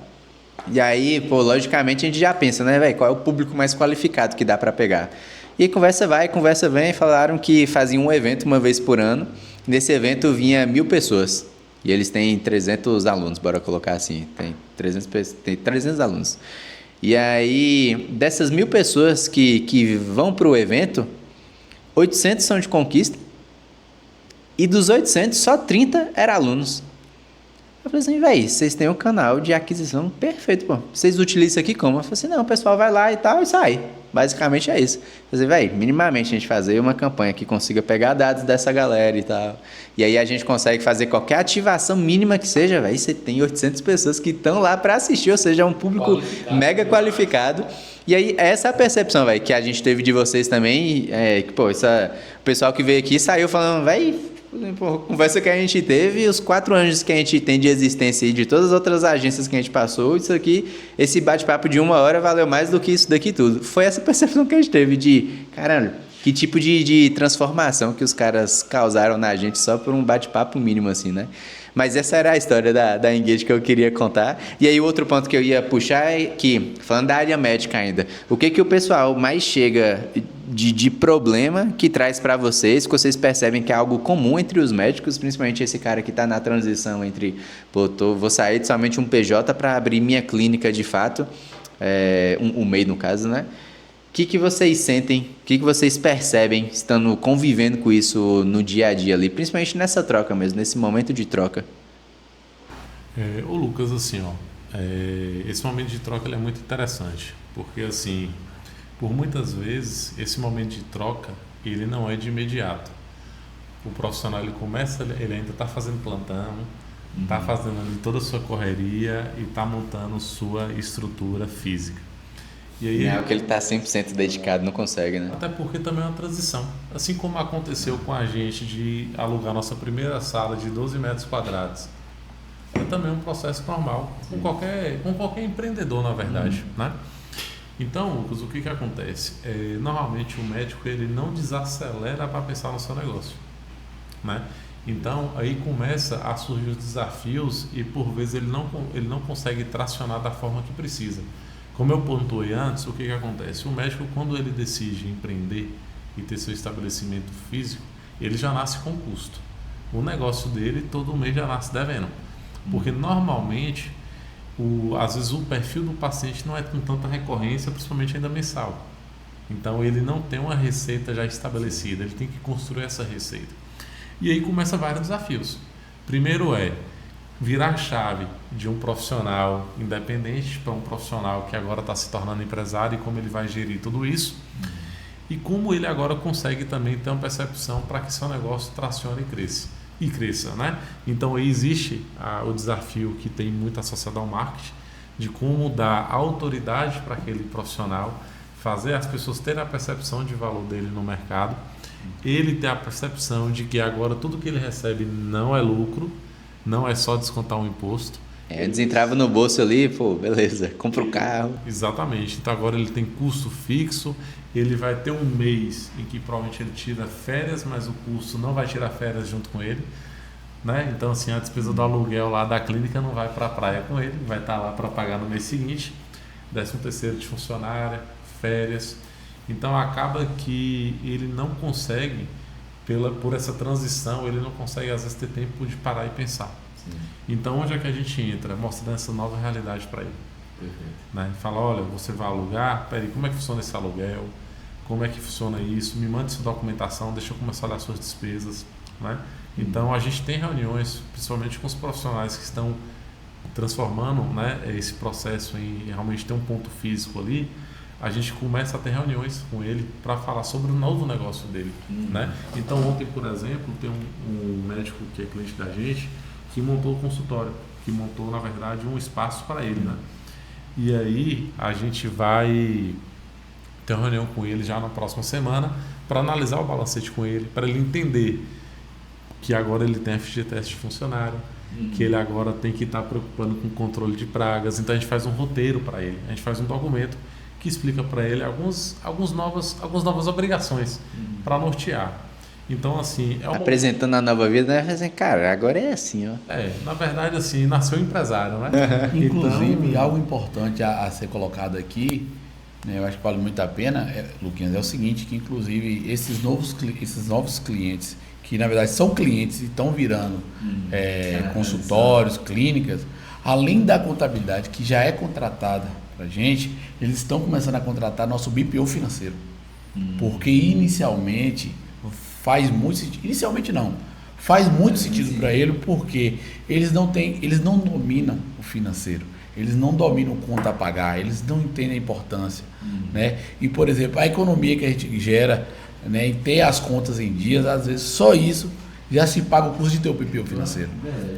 E aí, pô, logicamente a gente já pensa, né, véi, qual é o público mais qualificado que dá pra pegar? E conversa vai, conversa vem, falaram que faziam um evento uma vez por ano. Nesse evento vinha 1.000 pessoas. E eles têm 300 alunos, bora colocar assim, tem 300 alunos. E aí, dessas 1.000 pessoas que vão para o evento, 800 são de conquista, e dos 800, só 30 eram alunos. Eu falei assim, véi, vocês têm um canal de aquisição perfeito, pô. Vocês utilizam isso aqui como? Eu falei assim, não, o pessoal vai lá e tal e sai. Basicamente é isso. Eu falei, véi, minimamente a gente fazer uma campanha que consiga pegar dados dessa galera e tal. E aí a gente consegue fazer qualquer ativação mínima que seja, véi. Você tem 800 pessoas que estão lá para assistir, ou seja, é um público mega qualificado. E aí, essa é a percepção, véi, que a gente teve de vocês também. Que, pô, o pessoal que veio aqui saiu falando, véi, conversa que a gente teve, os 4 anos que a gente tem de existência e de todas as outras agências que a gente passou, isso aqui, esse bate-papo de 1 hora valeu mais do que isso daqui tudo. Foi essa percepção que a gente teve de, caralho, que tipo de transformação que os caras causaram na gente só por um bate-papo mínimo assim, né? Mas essa era a história da Engage que eu queria contar. E aí o outro ponto que eu ia puxar é que, falando da área médica ainda, o que o pessoal mais chega de problema que traz para vocês, que vocês percebem que é algo comum entre os médicos, principalmente esse cara que está na transição entre, pô, vou sair de somente um PJ para abrir minha clínica de fato, um MEI no caso, né? O que vocês sentem, o que vocês percebem estando convivendo com isso no dia a dia ali, principalmente nessa troca mesmo, nesse momento de troca? Ô Lucas, assim, esse momento de troca ele é muito interessante, porque assim, por muitas vezes, esse momento de troca, ele não é de imediato. O profissional, ele começa, ele ainda está fazendo plantão, está fazendo ali toda a sua correria e está montando sua estrutura física. E aí, não é o que ele está 100% dedicado, não consegue, né? Até porque também é uma transição. Assim como aconteceu com a gente de alugar nossa primeira sala de 12 metros quadrados. É também um processo normal, com qualquer empreendedor, na verdade, né? Então, Lucas, o que acontece? Normalmente o médico ele não desacelera para pensar no seu negócio, né? Então, aí começa a surgir os desafios e por vezes ele não consegue tracionar da forma que precisa. Como eu pontuei antes, o que acontece? O médico, quando ele decide empreender e ter seu estabelecimento físico, ele já nasce com custo. O negócio dele todo mês já nasce devendo. Porque normalmente, às vezes o perfil do paciente não é com tanta recorrência, principalmente ainda mensal. Então ele não tem uma receita já estabelecida, ele tem que construir essa receita. E aí começa vários desafios. Primeiro virar a chave de um profissional independente para um profissional que agora está se tornando empresário e como ele vai gerir tudo isso e como ele agora consegue também ter uma percepção para que seu negócio tracione e cresça, né? Então aí existe o desafio que tem muito associado ao marketing de como dar autoridade para aquele profissional, fazer as pessoas terem a percepção de valor dele no mercado, ele ter a percepção de que agora tudo que ele recebe não é lucro, não é só descontar um imposto. Antes entrava no bolso ali, pô, beleza, compra o carro. Exatamente. Então agora ele tem custo fixo, ele vai ter um mês em que provavelmente ele tira férias, mas o custo não vai tirar férias junto com ele, né? Então assim, a despesa do aluguel lá da clínica não vai para a praia com ele, vai estar lá para pagar no mês seguinte, 13º de funcionária, férias. Então acaba que ele não consegue, por essa transição, ele não consegue às vezes ter tempo de parar e pensar. Sim. Então onde é que a gente entra? Mostrando essa nova realidade para ele. Né? Fala, olha, você vai alugar, peraí, como é que funciona esse aluguel? Como é que funciona isso? Me manda essa documentação, deixa eu começar a olhar suas despesas. Né? Então a gente tem reuniões, principalmente com os profissionais que estão transformando, né, esse processo em realmente ter um ponto físico ali. A gente começa a ter reuniões com ele para falar sobre o novo negócio dele, né? Então ontem, por exemplo, tem um médico que é cliente da gente que montou o consultório, que montou, na verdade, um espaço para ele, né? E aí a gente vai ter uma reunião com ele já na próxima semana para analisar o balancete com ele, para ele entender que agora ele tem FGTS de funcionário, que ele agora tem que estar preocupando com o controle de pragas. Então a gente faz um roteiro para ele, a gente faz um documento que explica para ele algumas novas obrigações para nortear. Então, assim... Apresentando a nova vida, né? Assim, cara, agora é assim, ó. Na verdade, assim, nasceu empresário, né? Inclusive, então, algo importante a ser colocado aqui, né, eu acho que vale muito a pena, Luquinhas, é o seguinte, que inclusive esses novos clientes, que na verdade são clientes e estão virando consultórios, clínicas, além da contabilidade que já é contratada para gente, eles estão começando a contratar nosso BPO financeiro. Porque inicialmente faz muito sentido. Inicialmente não. Faz muito sentido para ele porque eles não dominam o financeiro. Eles não dominam conta a pagar, eles não entendem a importância. Né? E, por exemplo, a economia que a gente gera, né, em ter as contas em dias, às vezes só isso já se paga o custo de ter o BPO financeiro.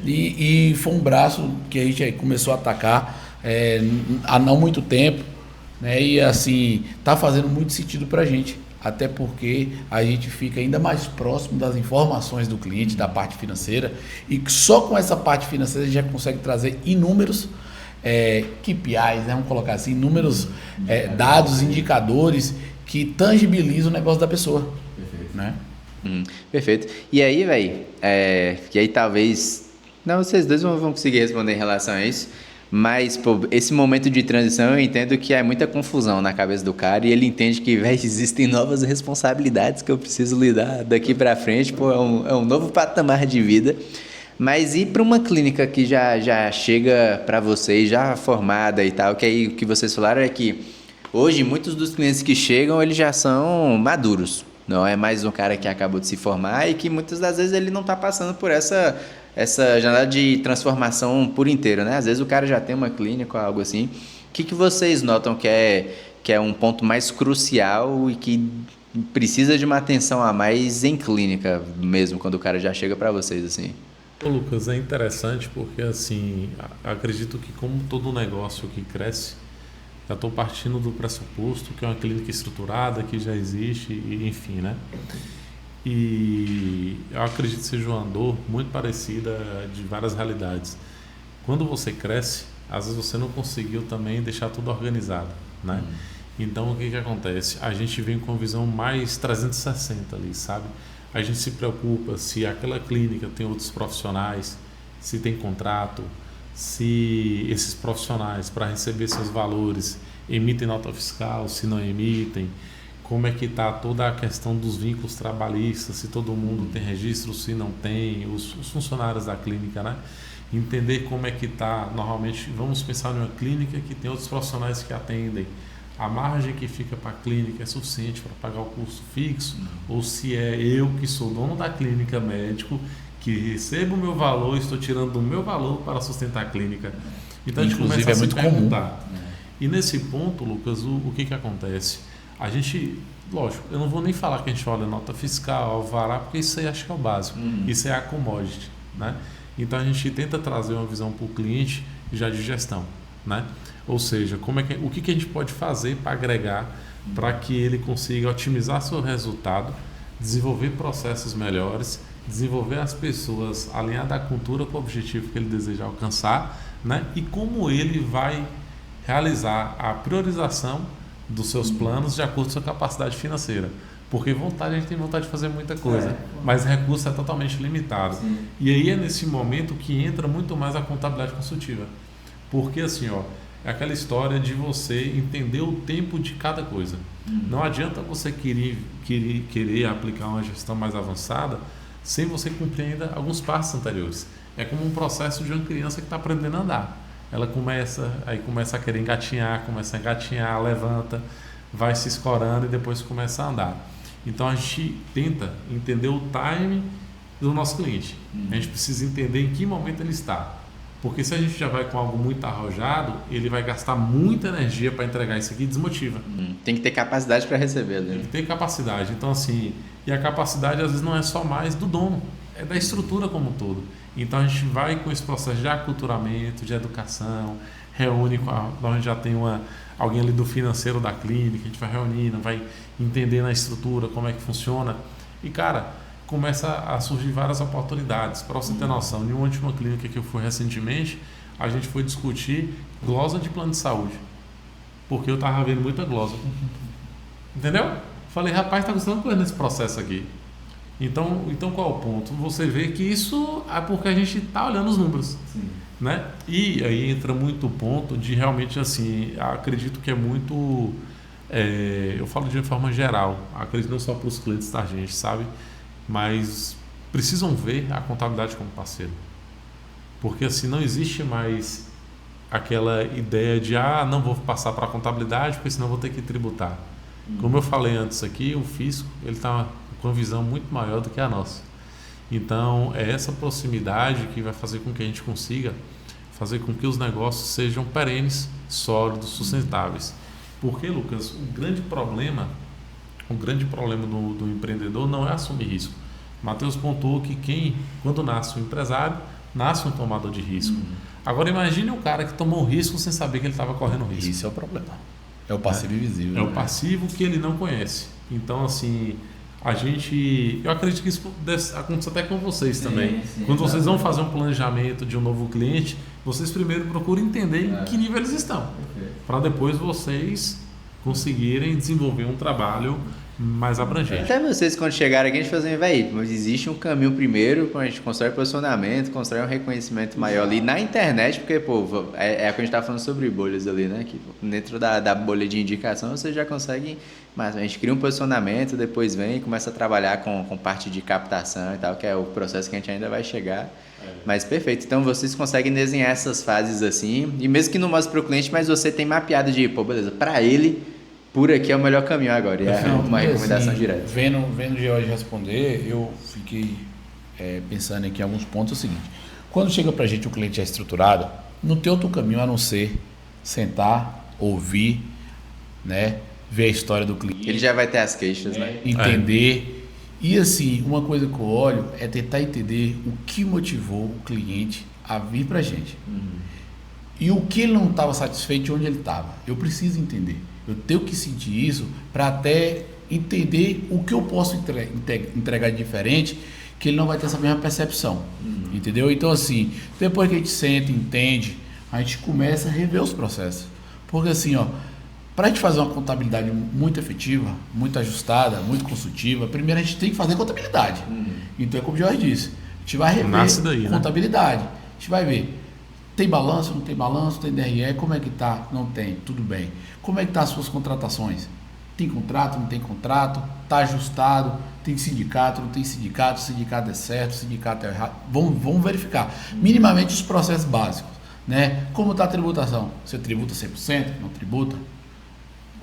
E foi um braço que a gente começou a atacar há não muito tempo, né? E assim está fazendo muito sentido para a gente, até porque a gente fica ainda mais próximo das informações do cliente, da parte financeira, e só com essa parte financeira a gente já consegue trazer inúmeros KPIs, né? Vamos colocar assim, inúmeros dados, indicadores que tangibilizam o negócio da pessoa. Perfeito. Né? Perfeito. E aí, velho, que aí talvez Não, vocês dois vão conseguir responder em relação a isso. Mas, pô, esse momento de transição eu entendo que é muita confusão na cabeça do cara e ele entende que, velho, existem novas responsabilidades que eu preciso lidar daqui pra frente, pô, é um novo patamar de vida. Mas ir para uma clínica que já chega para vocês, já formada e tal, que aí o que vocês falaram é que hoje muitos dos clientes que chegam, eles já são maduros. Não é mais um cara que acabou de se formar e que muitas das vezes ele não está passando por essa janela de transformação por inteiro, né? Às vezes o cara já tem uma clínica ou algo assim. O que vocês notam que é um ponto mais crucial e que precisa de uma atenção a mais em clínica mesmo, quando o cara já chega para vocês assim? Ô Lucas, é interessante porque assim, acredito que como todo negócio que cresce, já estou partindo do pressuposto que é uma clínica estruturada, que já existe, e, enfim, né? E eu acredito que seja uma dor muito parecida de várias realidades. Quando você cresce, às vezes você não conseguiu também deixar tudo organizado, né? Então o que acontece? A gente vem com uma visão mais 360 ali, sabe? A gente se preocupa se aquela clínica tem outros profissionais, se tem contrato, se esses profissionais, para receber seus valores, emitem nota fiscal, se não emitem, como é que está toda a questão dos vínculos trabalhistas, se todo mundo tem registro, se não tem, os funcionários da clínica, né? Entender como é que está, normalmente, vamos pensar em uma clínica que tem outros profissionais que atendem, a margem que fica para a clínica é suficiente para pagar o custo fixo, ou se é eu que sou dono da clínica médico, que recebo o meu valor, estou tirando do meu valor para sustentar a clínica. Então inclusive, a gente começa a se muito perguntar. comum. E nesse ponto, Lucas, o que acontece? A gente, lógico, eu não vou nem falar que a gente olha nota fiscal, alvará, porque isso aí acho que é o básico. Isso é a commodity, né? Então a gente tenta trazer uma visão para o cliente já de gestão, né? Ou seja, o que a gente pode fazer para agregar para que ele consiga otimizar seu resultado, desenvolver processos melhores, desenvolver as pessoas, alinhar da cultura com o objetivo que ele deseja alcançar, né? E como ele vai realizar a priorização dos seus planos de acordo com a sua capacidade financeira. Porque vontade, a gente tem vontade de fazer muita coisa, mas recurso é totalmente limitado. Sim. E aí é nesse momento que entra muito mais a contabilidade consultiva. Porque assim, ó, é aquela história de você entender o tempo de cada coisa. Não adianta você querer aplicar uma gestão mais avançada sem você cumprir ainda alguns passos anteriores. É como um processo de uma criança que está aprendendo a andar. Ela começa a querer começa a engatinhar, levanta, vai se escorando e depois começa a andar. Então a gente tenta entender o time do nosso cliente. A gente precisa entender em que momento ele está. Porque se a gente já vai com algo muito arrojado, ele vai gastar muita energia para entregar isso aqui e desmotiva. Tem que ter capacidade para receber. Né? Tem que ter capacidade. Então assim, e a capacidade às vezes não é só mais do dono, é da estrutura como um todo. Então a gente vai com esse processo de aculturamento, de educação, reúne a gente já tem alguém ali do financeiro da clínica, a gente vai reunindo, vai entendendo a estrutura, como é que funciona. E cara, começa a surgir várias oportunidades. Para você ter noção, em uma última clínica que eu fui recentemente, a gente foi discutir glosa de plano de saúde. Porque eu estava vendo muita glosa. Entendeu? Falei, rapaz, está custando coisa nesse processo aqui. Então qual é o ponto? Você vê que isso é porque a gente está olhando os números. Sim. Né? E aí entra muito o ponto de realmente assim, acredito que é muito, eu falo de uma forma geral, acredito não só para os clientes da gente, sabe? Mas precisam ver a contabilidade como parceiro. Porque assim, não existe mais aquela ideia de, não vou passar para a contabilidade, porque senão vou ter que tributar. Como eu falei antes aqui, o fisco, ele está com uma visão muito maior do que a nossa. Então, é essa proximidade que vai fazer com que a gente consiga fazer com que os negócios sejam perenes, sólidos, sustentáveis. Porque, Lucas, o grande problema do empreendedor não é assumir risco. Matheus pontuou que quando nasce um empresário, nasce um tomador de risco. Agora, imagine um cara que tomou risco sem saber que ele estava correndo risco. Isso é o problema. É o passivo invisível. É o passivo que ele não conhece. Então, assim, eu acredito que isso acontece até com vocês também. Sim, quando vocês vão fazer um planejamento de um novo cliente, vocês primeiro procuram entender em que nível eles estão, para depois vocês conseguirem desenvolver um trabalho mais abrangente. Até vocês, quando chegaram aqui, a gente falou assim, velho, mas existe um caminho primeiro, quando a gente constrói posicionamento, constrói um reconhecimento maior ali na internet, porque, pô, é o que a gente tá falando sobre bolhas ali, né? Que dentro da bolha de indicação você já consegue, mas a gente cria um posicionamento, depois vem e começa a trabalhar com parte de captação e tal, que é o processo que a gente ainda vai chegar. Mas perfeito, então vocês conseguem desenhar essas fases assim, e mesmo que não mostre para o cliente, mas você tem mapeado de, pô, beleza, para ele, por aqui é o melhor caminho agora, e é uma recomendação assim, direta. Vendo o George responder, eu fiquei pensando aqui em alguns pontos. É o seguinte, quando chega para a gente o cliente já estruturado, não tem outro caminho a não ser sentar, ouvir, né, ver a história do cliente. Ele já vai ter as queixas, né? Entender. E assim, uma coisa que eu olho é tentar entender o que motivou o cliente a vir para a gente. E o que ele não estava satisfeito de onde ele estava. Eu preciso entender. Eu tenho que sentir isso para até entender o que eu posso entregar de diferente, que ele não vai ter essa mesma percepção. Entendeu? Então assim, depois que a gente senta, entende, a gente começa a rever os processos. Porque assim, ó, para a gente fazer uma contabilidade muito efetiva, muito ajustada, muito consultiva, primeiro a gente tem que fazer contabilidade. Então é como o Jorge disse, a gente vai rever contabilidade. Né? A gente vai ver, tem balanço, não tem balanço, tem DRE, como é que tá? Não tem, tudo bem. Como é que tá as suas contratações? Tem contrato, não tem contrato? Tá ajustado? Tem sindicato, não tem sindicato? O sindicato é certo, o sindicato é errado? Vamos verificar. Minimamente os processos básicos. Né? Como está a tributação? Você tributa 100%? Não tributa?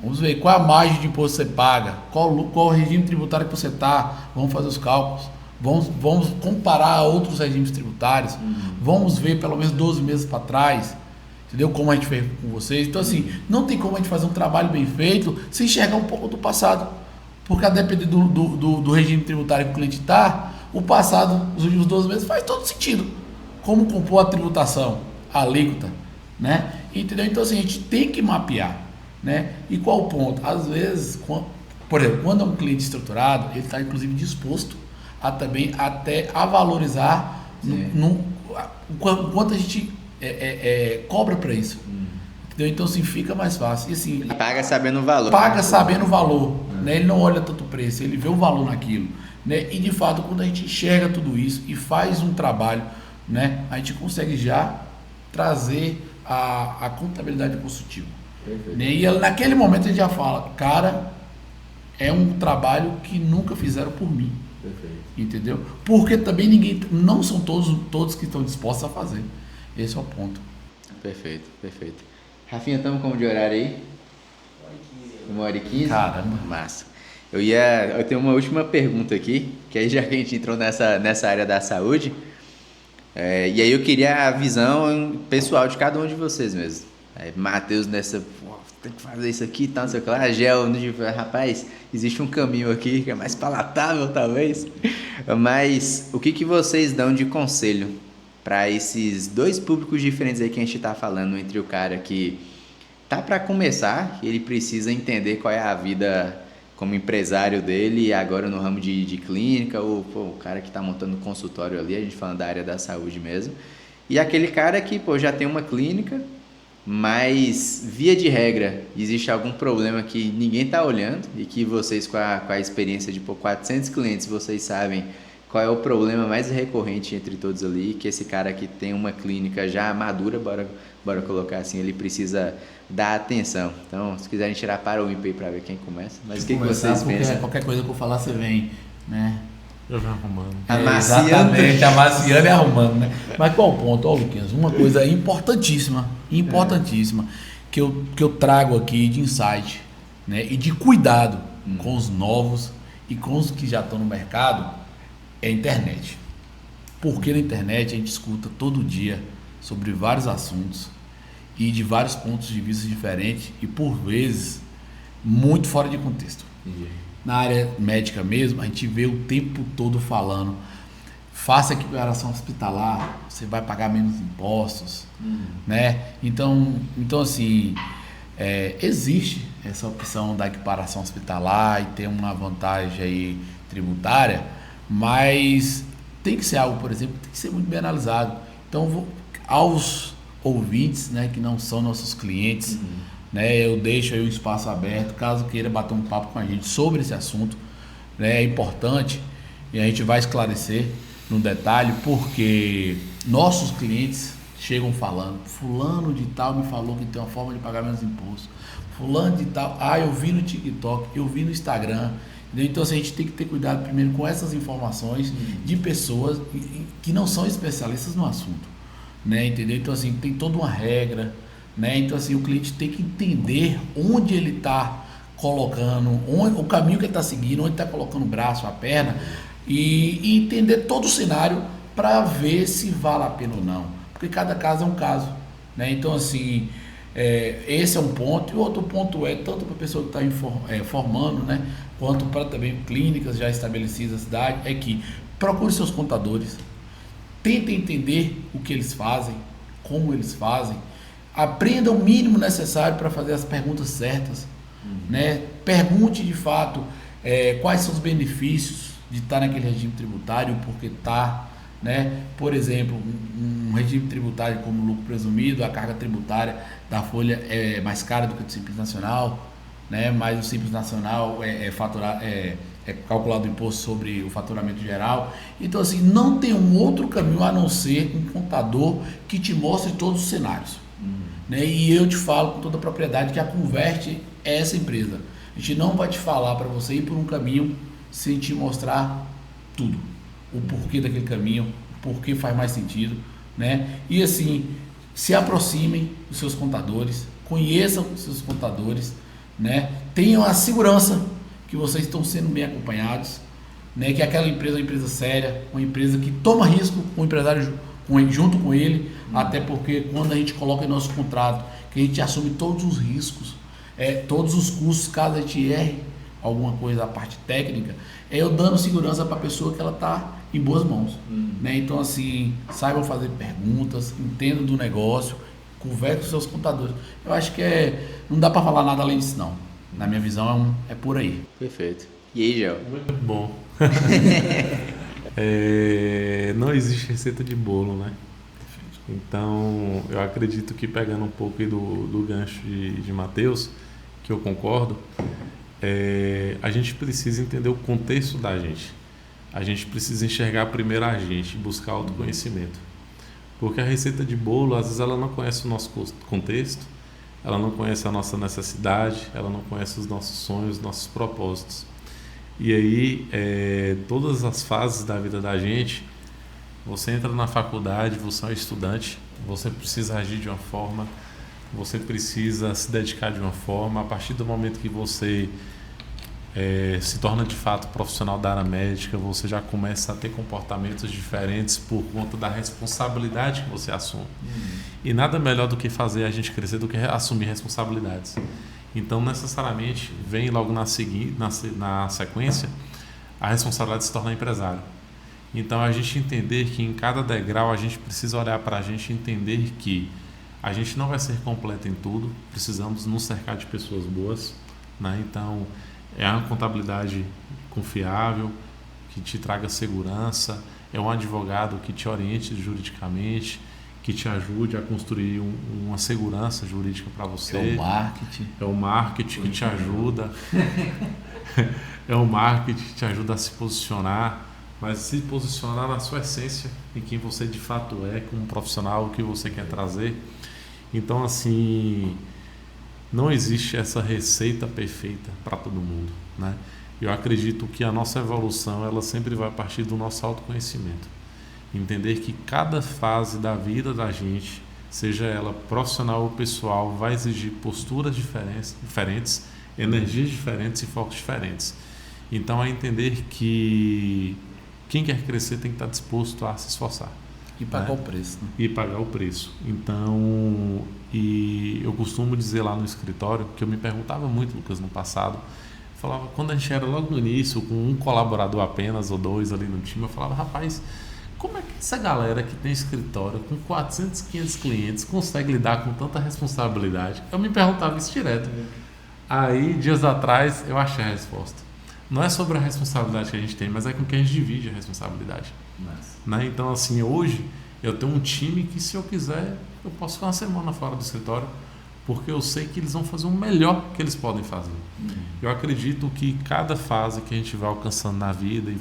Vamos ver qual a margem de imposto você paga, qual o regime tributário que você está, vamos fazer os cálculos, vamos comparar a outros regimes tributários, vamos ver pelo menos 12 meses para trás, entendeu? Como a gente fez com vocês. Então assim, não tem como a gente fazer um trabalho bem feito se enxergar um pouco do passado, porque a depender do regime tributário que o cliente está, o passado, os últimos 12 meses faz todo sentido, como compor a tributação, a alíquota, né? Entendeu? Então assim, a gente tem que mapear. Né? E qual o ponto? Às vezes, por exemplo, quando é um cliente estruturado, ele está inclusive disposto a também até a valorizar o quanto a gente cobra para isso. Entendeu? Então assim, fica mais fácil. E, assim, paga sabendo o valor. Paga sabendo o valor. Né? Ele não olha tanto o preço, ele vê o valor naquilo. Né? E de fato, quando a gente enxerga tudo isso e faz um trabalho, né, a gente consegue já trazer a contabilidade consultiva. Né? E naquele momento a gente já fala, cara, é um trabalho que nunca fizeram por mim. Perfeito. Entendeu? Porque também não são todos que estão dispostos a fazer. Esse é o ponto. Perfeito, perfeito. Rafinha, estamos como de horário aí? 1h15? Caramba. Massa. Eu tenho uma última pergunta aqui, que aí já que a gente entrou nessa área da saúde, e aí eu queria a visão pessoal de cada um de vocês mesmo. Matheus tem que fazer isso aqui, tá, não sei o que lá, Gel, rapaz, existe um caminho aqui que é mais palatável talvez, mas o que vocês dão de conselho para esses dois públicos diferentes aí que a gente tá falando, entre o cara que tá para começar, ele precisa entender qual é a vida como empresário dele agora no ramo de clínica, ou o cara que tá montando consultório ali, a gente falando da área da saúde mesmo, e aquele cara que já tem uma clínica, mas via de regra existe algum problema que ninguém está olhando e que vocês com a experiência de 400 clientes, vocês sabem qual é o problema mais recorrente entre todos ali, que esse cara que tem uma clínica já madura, bora colocar assim, ele precisa dar atenção. Então, se quiserem tirar para o ímpar para ver quem começa, mas o que vocês pensam? Qualquer coisa que eu falar, você vem, né? Eu venho arrumando. Exatamente, amaciando e arrumando, né? Mas qual o ponto? Ó, Luquinhas, uma coisa importantíssima, que eu trago aqui de insight, né? E de cuidado com os novos e com os que já estão no mercado, é a internet. Porque na internet a gente escuta todo dia sobre vários assuntos e de vários pontos de vista diferentes e por vezes muito fora de contexto. Na área médica mesmo, a gente vê o tempo todo falando, faça equiparação hospitalar, você vai pagar menos impostos, né? Então assim, existe essa opção da equiparação hospitalar e ter uma vantagem aí tributária, mas tem que ser algo, por exemplo, tem que ser muito bem analisado. Então, aos ouvintes, né, que não são nossos clientes, né? Eu deixo aí um espaço aberto, caso queira bater um papo com a gente sobre esse assunto, né? É importante e a gente vai esclarecer no detalhe, porque nossos clientes chegam falando, fulano de tal me falou que tem uma forma de pagar meus impostos, fulano de tal, eu vi no TikTok, eu vi no Instagram. Então assim, a gente tem que ter cuidado primeiro com essas informações de pessoas que não são especialistas no assunto, né? Entendeu? Então assim, tem toda uma regra, né? Então assim, o cliente tem que entender onde ele está colocando, o caminho que ele está seguindo, onde está colocando o braço, a perna, e entender todo o cenário para ver se vale a pena ou não, porque cada caso é um caso, né? Então assim, esse é um ponto, e o outro ponto é tanto para a pessoa que está formando, né, quanto para também clínicas já estabelecidas na cidade, é que procure seus contadores, tente entender o que eles fazem, como eles fazem, aprenda o mínimo necessário para fazer as perguntas certas, né? Pergunte de fato quais são os benefícios de estar naquele regime tributário, porque está, né? Por exemplo, um regime tributário como lucro presumido, a carga tributária da folha é mais cara do que o Simples Nacional, né? Mas o Simples Nacional é calculado o imposto sobre o faturamento geral. Então assim, não tem um outro caminho a não ser um contador que te mostre todos os cenários, né? E eu te falo com toda a propriedade que a Converte é essa empresa. A gente não vai te falar para você ir por um caminho sem te mostrar tudo, o porquê daquele caminho, o porquê faz mais sentido, né? E assim, se aproximem dos seus contadores, conheçam os seus contadores, né? Tenham a segurança que vocês estão sendo bem acompanhados, né? Que aquela empresa é uma empresa séria, uma empresa que toma risco com o empresário junto com ele, até porque quando a gente coloca em nosso contrato que a gente assume todos os riscos, todos os custos, caso a gente erre alguma coisa da parte técnica, eu dando segurança para a pessoa que ela está em boas mãos, né? Então assim, saibam fazer perguntas, entendam do negócio, converse com seus contadores. Eu acho que não dá para falar nada além disso não. Na minha visão é por aí. Perfeito. E aí, Gel? Muito bom. Não existe receita de bolo, né? Então, eu acredito que pegando um pouco aí do gancho de Matheus, que eu concordo, a gente precisa entender o contexto da gente. A gente precisa enxergar primeiro a gente, buscar autoconhecimento. Porque a receita de bolo, às vezes, ela não conhece o nosso contexto, ela não conhece a nossa necessidade, ela não conhece os nossos sonhos, os nossos propósitos. E aí, todas as fases da vida da gente, você entra na faculdade, você é um estudante, você precisa agir de uma forma, você precisa se dedicar de uma forma. A partir do momento que você se torna de fato profissional da área médica, você já começa a ter comportamentos diferentes por conta da responsabilidade que você assume. E nada melhor do que fazer a gente crescer do que assumir responsabilidades. Então, necessariamente, vem logo na sequência a responsabilidade de se tornar empresário. Então, a gente entender que em cada degrau a gente precisa olhar para a gente e entender que a gente não vai ser completo em tudo, precisamos nos cercar de pessoas boas, né? Então, é uma contabilidade confiável, que te traga segurança, é um advogado que te oriente juridicamente, que te ajude a construir uma segurança jurídica para você. É o marketing que te ajuda. É o marketing que te ajuda a se posicionar, mas se posicionar na sua essência, em quem você de fato é, como profissional, o que você quer trazer. Então, assim, não existe essa receita perfeita para todo mundo, né? Eu acredito que a nossa evolução, ela sempre vai partir do nosso autoconhecimento. Entender que cada fase da vida da gente, seja ela profissional ou pessoal, vai exigir posturas diferentes, energias diferentes e focos diferentes. Então, é entender que quem quer crescer tem que estar disposto a se esforçar. E pagar o preço. Né? E pagar o preço. Então, e eu costumo dizer lá no escritório, que eu me perguntava muito, Lucas, no passado, falava, quando a gente era logo no início, com um colaborador apenas ou dois ali no time, eu falava, rapaz, como é que essa galera que tem escritório com 400, 500 clientes consegue lidar com tanta responsabilidade? Eu me perguntava isso direto. Aí, dias atrás, eu achei a resposta. Não é sobre a responsabilidade que a gente tem, mas é com quem a gente divide a responsabilidade. Né? Então, assim, hoje eu tenho um time que, se eu quiser, eu posso ficar uma semana fora do escritório, porque eu sei que eles vão fazer o melhor que eles podem fazer. Eu acredito que cada fase que a gente vai alcançando na vida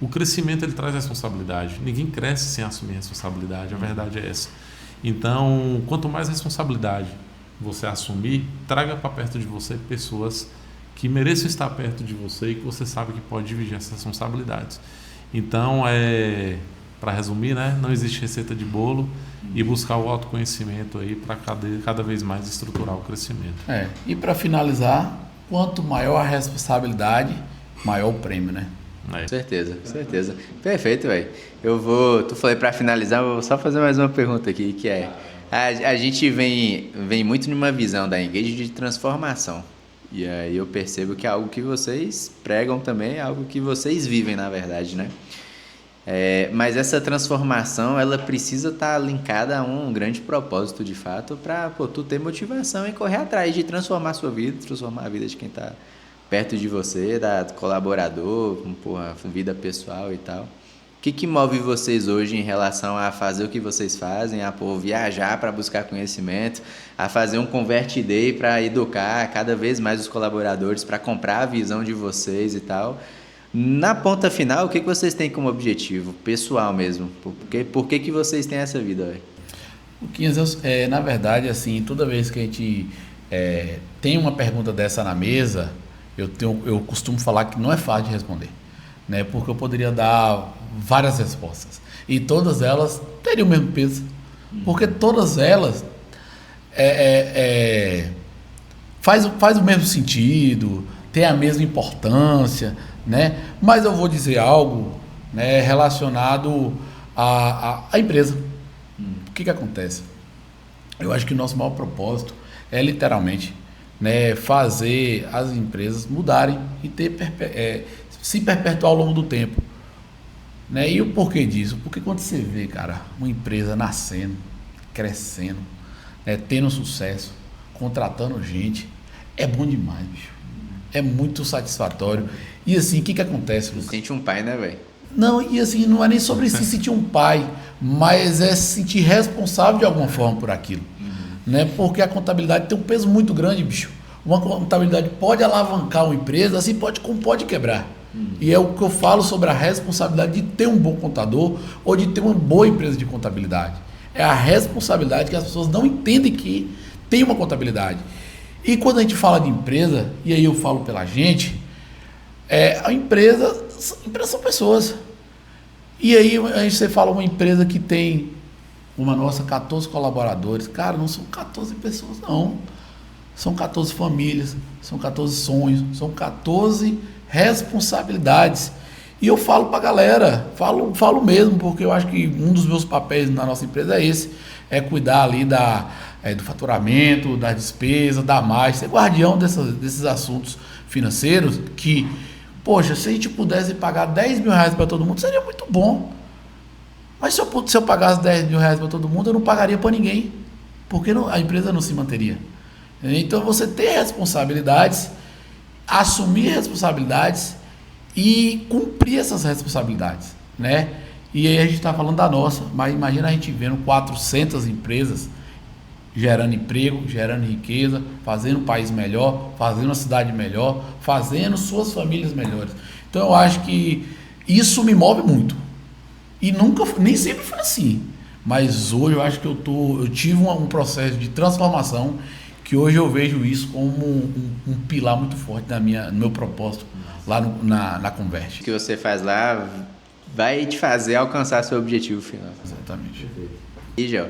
o crescimento ele traz responsabilidade. Ninguém cresce sem assumir responsabilidade, a verdade é essa. Então, quanto mais responsabilidade você assumir, traga para perto de você pessoas que mereçam estar perto de você e que você sabe que pode dividir essas responsabilidades. Então, para resumir, né, não existe receita de bolo e buscar o autoconhecimento aí para cada vez mais estruturar o crescimento. E para finalizar, quanto maior a responsabilidade, maior o prêmio, né? Certeza. Perfeito, velho. Tu falei para finalizar, eu vou só fazer mais uma pergunta aqui, que é, a gente vem muito numa visão da Engage de transformação. E aí eu percebo que é algo que vocês pregam também, é algo que vocês vivem, na verdade, né? Mas essa transformação, ela precisa estar linkada a um grande propósito, de fato, para tu ter motivação e correr atrás de transformar a sua vida, transformar a vida de quem está perto de você, da colaborador, vida pessoal e tal. O que move vocês hoje em relação a fazer o que vocês fazem, a viajar para buscar conhecimento, a fazer um Convert Day para educar cada vez mais os colaboradores, para comprar a visão de vocês e tal? Na ponta final, o que vocês têm como objetivo, pessoal mesmo? Por que vocês têm essa vida, velho? Luquinhas, na verdade, assim, toda vez que a gente tem uma pergunta dessa na mesa, eu costumo falar que não é fácil de responder, né? Porque eu poderia dar várias respostas e todas elas teriam o mesmo peso, porque todas elas faz o mesmo sentido, tem a mesma importância, né? Mas eu vou dizer algo, né, relacionado à empresa. O que acontece? Eu acho que o nosso maior propósito é literalmente, né, fazer as empresas mudarem e se perpetuar ao longo do tempo, né? E o porquê disso? Porque quando você vê, cara, uma empresa nascendo, crescendo, né, tendo sucesso, contratando gente, é bom demais, bicho. É muito satisfatório. E assim, o que acontece, Lucas? Sente um pai, né, velho? Não, e assim, não é nem sobre se sentir um pai, mas é se sentir responsável de alguma forma por aquilo. Né? Porque a contabilidade tem um peso muito grande, bicho. Uma contabilidade pode alavancar uma empresa, assim como pode quebrar. E é o que eu falo sobre a responsabilidade de ter um bom contador ou de ter uma boa empresa de contabilidade. É a responsabilidade que as pessoas não entendem que tem uma contabilidade. E quando a gente fala de empresa, e aí eu falo pela gente, a empresa são pessoas. E aí você fala uma empresa que tem uma nossa 14 colaboradores. Cara, não são 14 pessoas, não. São 14 famílias, são 14 sonhos, são 14 responsabilidades. E eu falo pra galera, falo mesmo, porque eu acho que um dos meus papéis na nossa empresa é esse, é cuidar ali do faturamento, da despesa, da margem, ser guardião desses assuntos financeiros que, poxa, se a gente pudesse pagar 10 mil reais para todo mundo, seria muito bom. Mas se eu pagasse 10 mil reais para todo mundo, eu não pagaria para ninguém, porque a empresa não se manteria. Então você ter responsabilidades, assumir responsabilidades e cumprir essas responsabilidades, né? E aí a gente está falando da nossa, mas imagina a gente vendo 400 empresas gerando emprego, gerando riqueza, fazendo um país melhor, fazendo uma cidade melhor, fazendo suas famílias melhores. Então eu acho que isso me move muito. E nem sempre foi assim. Mas hoje eu acho que eu tive um processo de transformação que hoje eu vejo isso como um pilar muito forte no meu propósito lá na Convert. O que você faz lá vai te fazer alcançar seu objetivo final. Exatamente. E, Gel?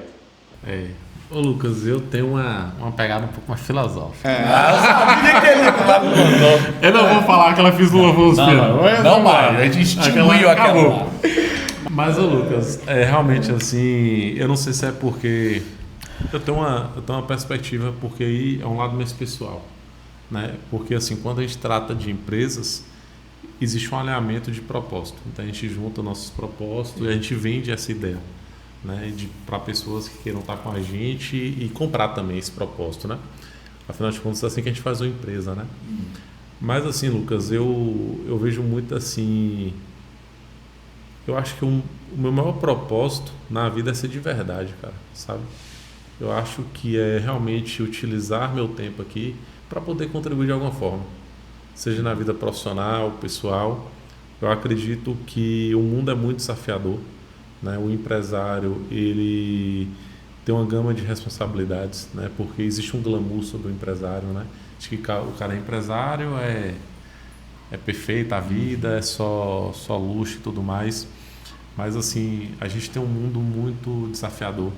Ô Lucas, eu tenho uma pegada um pouco mais filosófica. Eu sabia que ele ia falar com o Eu não vou falar que ela fiz uma filosofia. Não, mas a gente extinguiu aquela. Mas, ô Lucas, realmente assim, eu não sei se é porque eu tenho uma perspectiva, porque aí é um lado mais pessoal, né? Porque assim, quando a gente trata de empresas, existe um alinhamento de propósito. Então a gente junta nossos propósitos e a gente vende essa ideia, né? Para pessoas que queiram estar com a gente e comprar também esse propósito, né? Afinal de contas, é assim que a gente faz uma empresa, né? Mas assim, Lucas, eu vejo muito assim. Eu acho que o meu maior propósito na vida é ser de verdade, cara, sabe? Eu acho que é realmente utilizar meu tempo aqui para poder contribuir de alguma forma, seja na vida profissional, pessoal. Eu acredito que o mundo é muito desafiador, né? O empresário, ele tem uma gama de responsabilidades, né? Porque existe um glamour sobre o empresário, né? Acho que o cara é empresário, é perfeita a vida, é só luxo e tudo mais. Mas assim, a gente tem um mundo muito desafiador,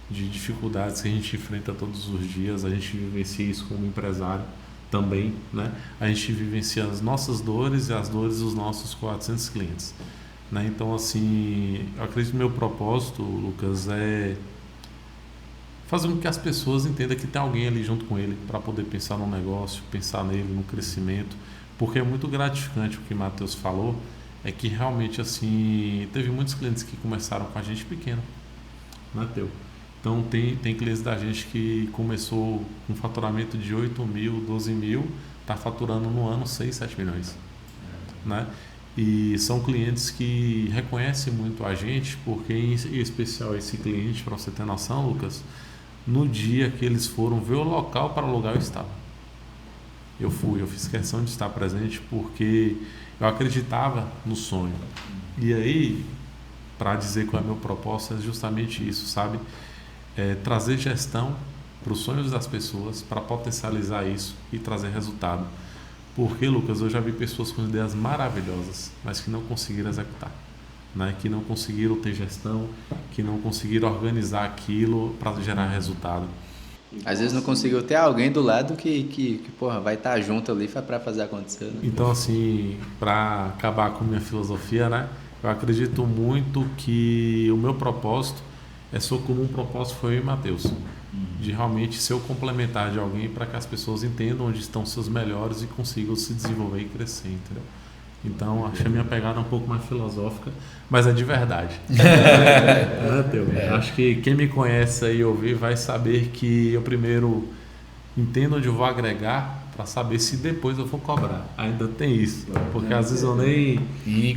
de dificuldades que a gente enfrenta todos os dias. A gente vivencia isso como empresário também, né? A gente vivencia as nossas dores e as dores dos nossos 400 clientes, né? Então assim, eu acredito que meu propósito, Lucas, é fazer com que as pessoas entendam que tem alguém ali junto com ele para poder pensar no negócio, pensar nele, no crescimento, porque é muito gratificante o que o Matheus falou, é que realmente assim, teve muitos clientes que começaram com a gente pequeno, né, Teu? Então tem clientes da gente que começou com faturamento de 8 mil, 12 mil, está faturando no ano 6, 7 milhões, né? E são clientes que reconhecem muito a gente, porque em especial esse cliente, para você ter noção, Lucas, no dia que eles foram ver o local para alugar, eu estava. Eu fiz questão de estar presente porque eu acreditava no sonho. E aí, para dizer qual é o meu propósito, é justamente isso, sabe? Trazer gestão para os sonhos das pessoas, para potencializar isso e trazer resultado. Porque, Lucas, eu já vi pessoas com ideias maravilhosas, mas que não conseguiram executar, né? Que não conseguiram ter gestão, que não conseguiram organizar aquilo para gerar resultado. Às vezes não conseguiu ter alguém do lado que porra, vai estar junto ali para fazer acontecer, né? Então, assim, para acabar com minha filosofia, né? Eu acredito muito que o meu propósito como um propósito foi eu e Matheus, de realmente ser o complementar de alguém para que as pessoas entendam onde estão seus melhores e consigam se desenvolver e crescer, entendeu? Então, achei a minha pegada um pouco mais filosófica, mas é de verdade. Acho que quem me conhece aí e ouvir vai saber que eu primeiro entendo onde eu vou agregar para saber se depois eu vou cobrar. Ainda tem isso, porque às vezes eu nem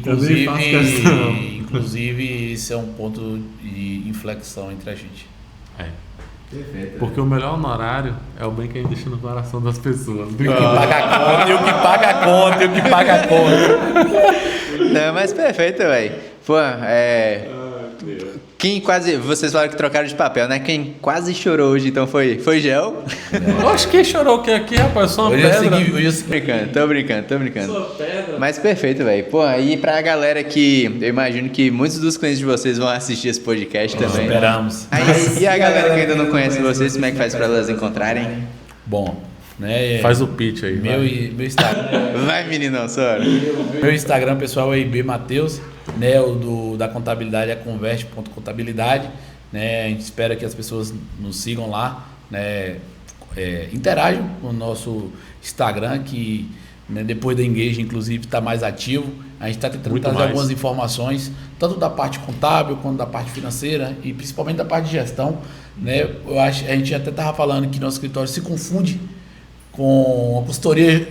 faço questão. Inclusive, esse é um ponto de inflexão entre a gente. Perfeito. Porque o melhor honorário é o bem que a gente deixa no coração das pessoas. E o que paga a conta, e o que paga a conta, e o que paga a conta. Não, mas perfeito, velho. Pô, quem quase... Vocês falaram que trocaram de papel, né? Quem quase chorou hoje, então, foi Gel? Oxe, quem chorou o que aqui, rapaz? Eu sou uma pedra. Tô brincando. Sou pedra. Mas perfeito, velho. Pô, aí pra galera que... Eu imagino que muitos dos clientes de vocês vão assistir esse podcast também. Esperamos. Aí, e a galera que ainda não conhece vocês, como é que faz pra elas encontrarem? Bom, né? Faz o pitch aí. Meu Instagram. Vai, meninão, só. Meu Instagram, pessoal, é ibmatheus, né? O da contabilidade é converte.contabilidade, né? A gente espera que as pessoas nos sigam lá, né? Interajam com o nosso Instagram, que, né, depois da Engage, inclusive, está mais ativo. A gente está tentando Muito trazer mais. algumas informações, tanto da parte contábil quanto da parte financeira e principalmente da parte de gestão, né? A gente até estava falando que nosso escritório se confunde com a consultoria,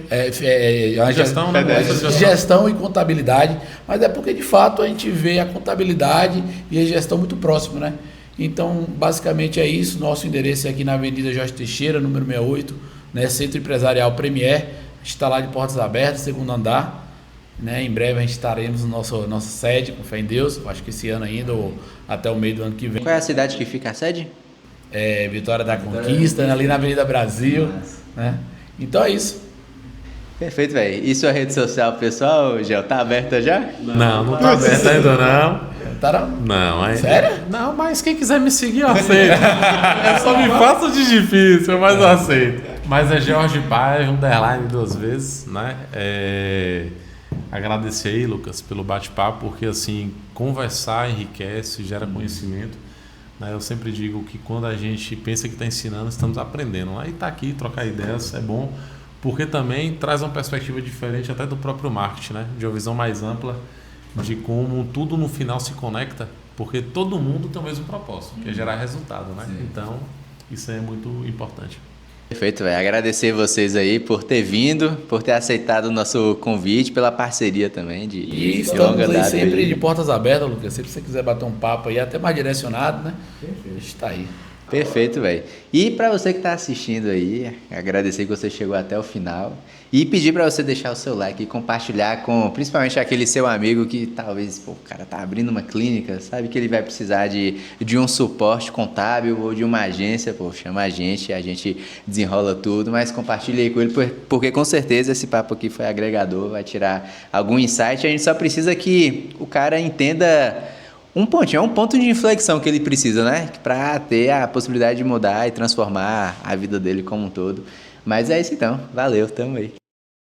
Gestão, né? gestão e contabilidade, mas é porque de fato a gente vê a contabilidade e a gestão muito próximo, né? Então, basicamente é isso. Nosso endereço é aqui na Avenida Jorge Teixeira, número 68, né? Centro Empresarial Premier. A gente está lá de portas abertas, segundo andar, né? Em breve a gente estaremos no nossa sede, com fé em Deus. Eu acho que esse ano ainda ou até o meio do ano que vem. Qual é a cidade que fica a sede? Vitória da Conquista, né? Ali na Avenida Brasil, né? Então é isso. Perfeito, velho. E sua rede social, pessoal, Gel, tá aberta já? Não tá aberto ainda não. Tá? Não, é. Sério? Não, mas quem quiser me seguir, eu aceito. Só me faça de difícil, mas eu aceito. Mas é Jorge Paz, underline 2 vezes, né? Agradecer aí, Lucas, pelo bate-papo, porque assim, conversar enriquece, gera conhecimento. Né? Eu sempre digo que quando a gente pensa que está ensinando, estamos aprendendo. Aí tá aqui, trocar ideias é bom, porque também traz uma perspectiva diferente até do próprio marketing, né? De uma visão mais ampla de como tudo no final se conecta, porque todo mundo tem o mesmo propósito, que é gerar resultado, né? Sim. Então, isso é muito importante. Perfeito, velho. Agradecer vocês aí por ter vindo, por ter aceitado o nosso convite, pela parceria também de E longa estamos aí data. sempre aí. de portas abertas, Lucas. Se você quiser bater um papo aí, até mais direcionado, né? A gente está aí. Perfeito, velho. E para você que tá assistindo aí, agradecer que você chegou até o final e pedir para você deixar o seu like e compartilhar com principalmente aquele seu amigo que talvez, pô, o cara tá abrindo uma clínica, sabe que ele vai precisar de um suporte contábil ou de uma agência, pô, chama a gente desenrola tudo, mas compartilha aí com ele, porque com certeza esse papo aqui foi agregador, vai tirar algum insight, a gente só precisa que o cara entenda um pontinho, é um ponto de inflexão que ele precisa, né? Para ter a possibilidade de mudar e transformar a vida dele como um todo. Mas é isso então. Valeu, tamo aí.